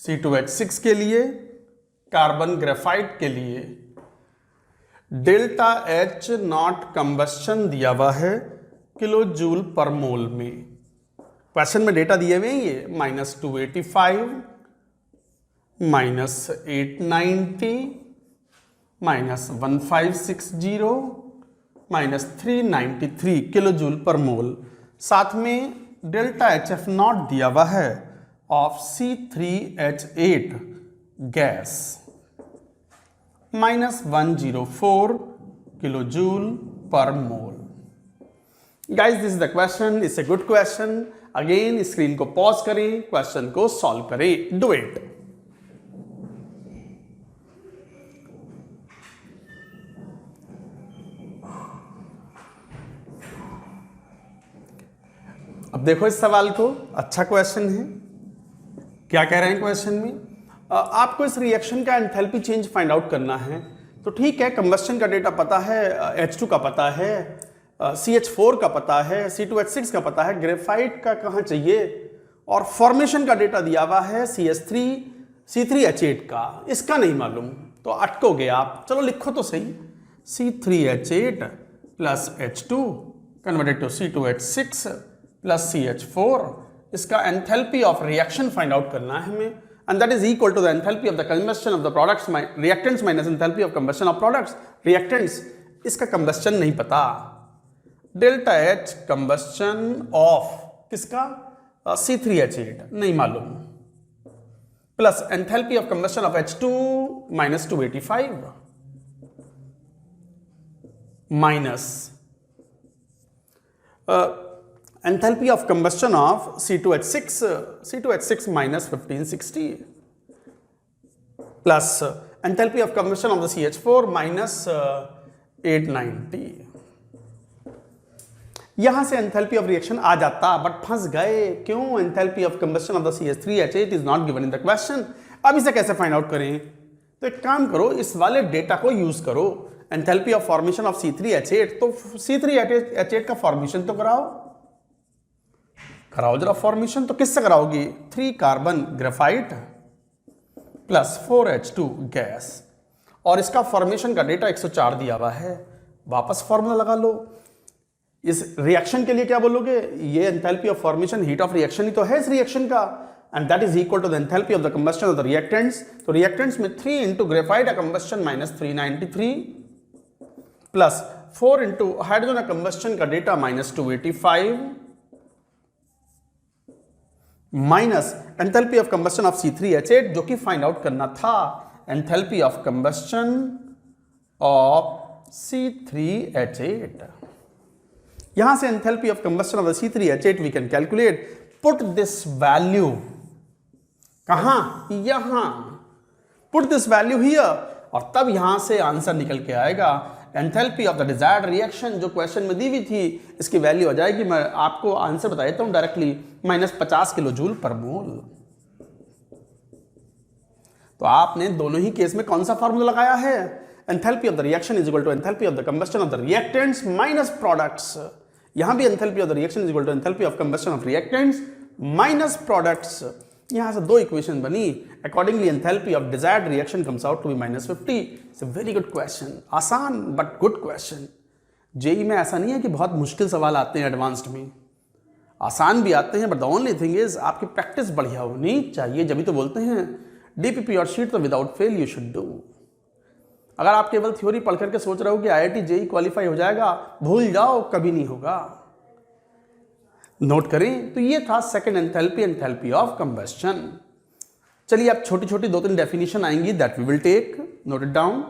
C2H6 के लिए, कार्बन ग्रेफाइट के लिए डेल्टा H नॉट कंबस्शन दिया हुआ है किलो जूल पर मोल में। क्वेश्चन में डेटा दिए हुए हैं ये -285, -890, -1560, -393 किलो जूल पर मोल। साथ में डेल्टा HF नॉट दिया हुआ है of C3H8 gas -104 kilo joule per mole. Guys this is the question, it's a good question. Again screen को पॉज करें, क्वेश्चन को सॉल्व करें, डू इट। अब देखो इस सवाल को, अच्छा क्वेश्चन है। क्या कह रहे हैं क्वेश्चन में? आपको इस रिएक्शन का एंथैल्पी चेंज फाइंड आउट करना है। तो ठीक है, कंबस्शन का डेटा पता है, H2 का पता है, CH4 का पता है, C2H6 का पता है, ग्रेफाइट का कहाँ चाहिए, और फॉर्मेशन का डेटा दिया हुआ है CH3 C3H8 का, इसका नहीं मालूम। तो अटकोगे आप। चलो लिखो तो सही, C3H8 plus H2 converted to C2H6 plus CH4, इसका enthalpy of reaction find out करना है हमें, and that is equal to the enthalpy of the combustion of the products reactants minus enthalpy of combustion of products reactants। इसका combustion नहीं पता, delta H combustion of किसका, C3H8 नहीं मालूम, plus enthalpy of combustion of H2 minus 285 minus enthalpy of combustion of C2H6 minus 1560 plus enthalpy of combustion of the CH4 minus 890। यहां से enthalpy of reaction आ जाता, but फंस गए। क्यों? enthalpy of combustion of the CH3H8 is not given in the question। अब इसे कैसे find out करें? तो एक काम करो, इस वाले डेटा को यूज करो, enthalpy of formation of C3H8। तो C3H8 का फॉर्मेशन तो कराओ जरा फॉर्मेशन। तो किससे कराओगी? 3 carbon graphite plus 4H2 gas, और इसका फॉर्मेशन का डेटा 104 दिया हुआ है। वापस फॉर्मूला लगा लो। इस रिएक्शन के लिए क्या बोलोगे? ये enthalpy of formation, heat of reaction ही तो है इस रिएक्शन का, and that is equal to the enthalpy of the combustion of the reactants. तो रिएक्टेंट्स में 3 into graphite combustion -393 plus 4 into hydrogen combustion का data -285 minus enthalpy of combustion of C3H8 जो कि फाइंड आउट करना था, enthalpy of combustion of C3H8। यहां से enthalpy of combustion of the C3H8 we can calculate. Put this value कहां? यहां। Put this value here, और तब यहां से आंसर निकल के आएगा। Enthalpy of the desired reaction जो क्वेश्चन में दी हुई थी, इसकी वैल्यू आ जाएगी, मैं आपको आंसर बता देता हूं डायरेक्टली, -50 किलो जूल पर मोल। तो आपने दोनों ही केस में कौन सा फॉर्मूला लगाया है? Enthalpy of the reaction is equal to enthalpy of the combustion of the reactants minus products. यहां भी enthalpy of the reaction is equal to enthalpy of combustion of reactants minus products. यहां से 2 equation बनी। Accordingly enthalpy of desired reaction comes out to be -50। It's a very good question, आसान but good question. JEE में ऐसा नहीं है कि बहुत मुश्किल सवाल आते हैं एडवांस्ड में, आसान भी आते हैं, but the only thing is आपकी प्रैक्टिस बढ़िया होनी चाहिए। जब भी तो बोलते हैं डीपीपी और शीट तो without fail you should do. अगर आप केवल थ्योरी पढ़ करके सोच रहे हो कि IIT जेई क्वालिफाई हो जाएगा, भूल जाओ, कभी नहीं होगा। नोट करें, तो ये था सेकंड एंथैल्पी ऑफ कंबस्शन। चलिए अब छोटी छोटी 2-3 डेफिनेशन आएंगी, that we will take, note it down.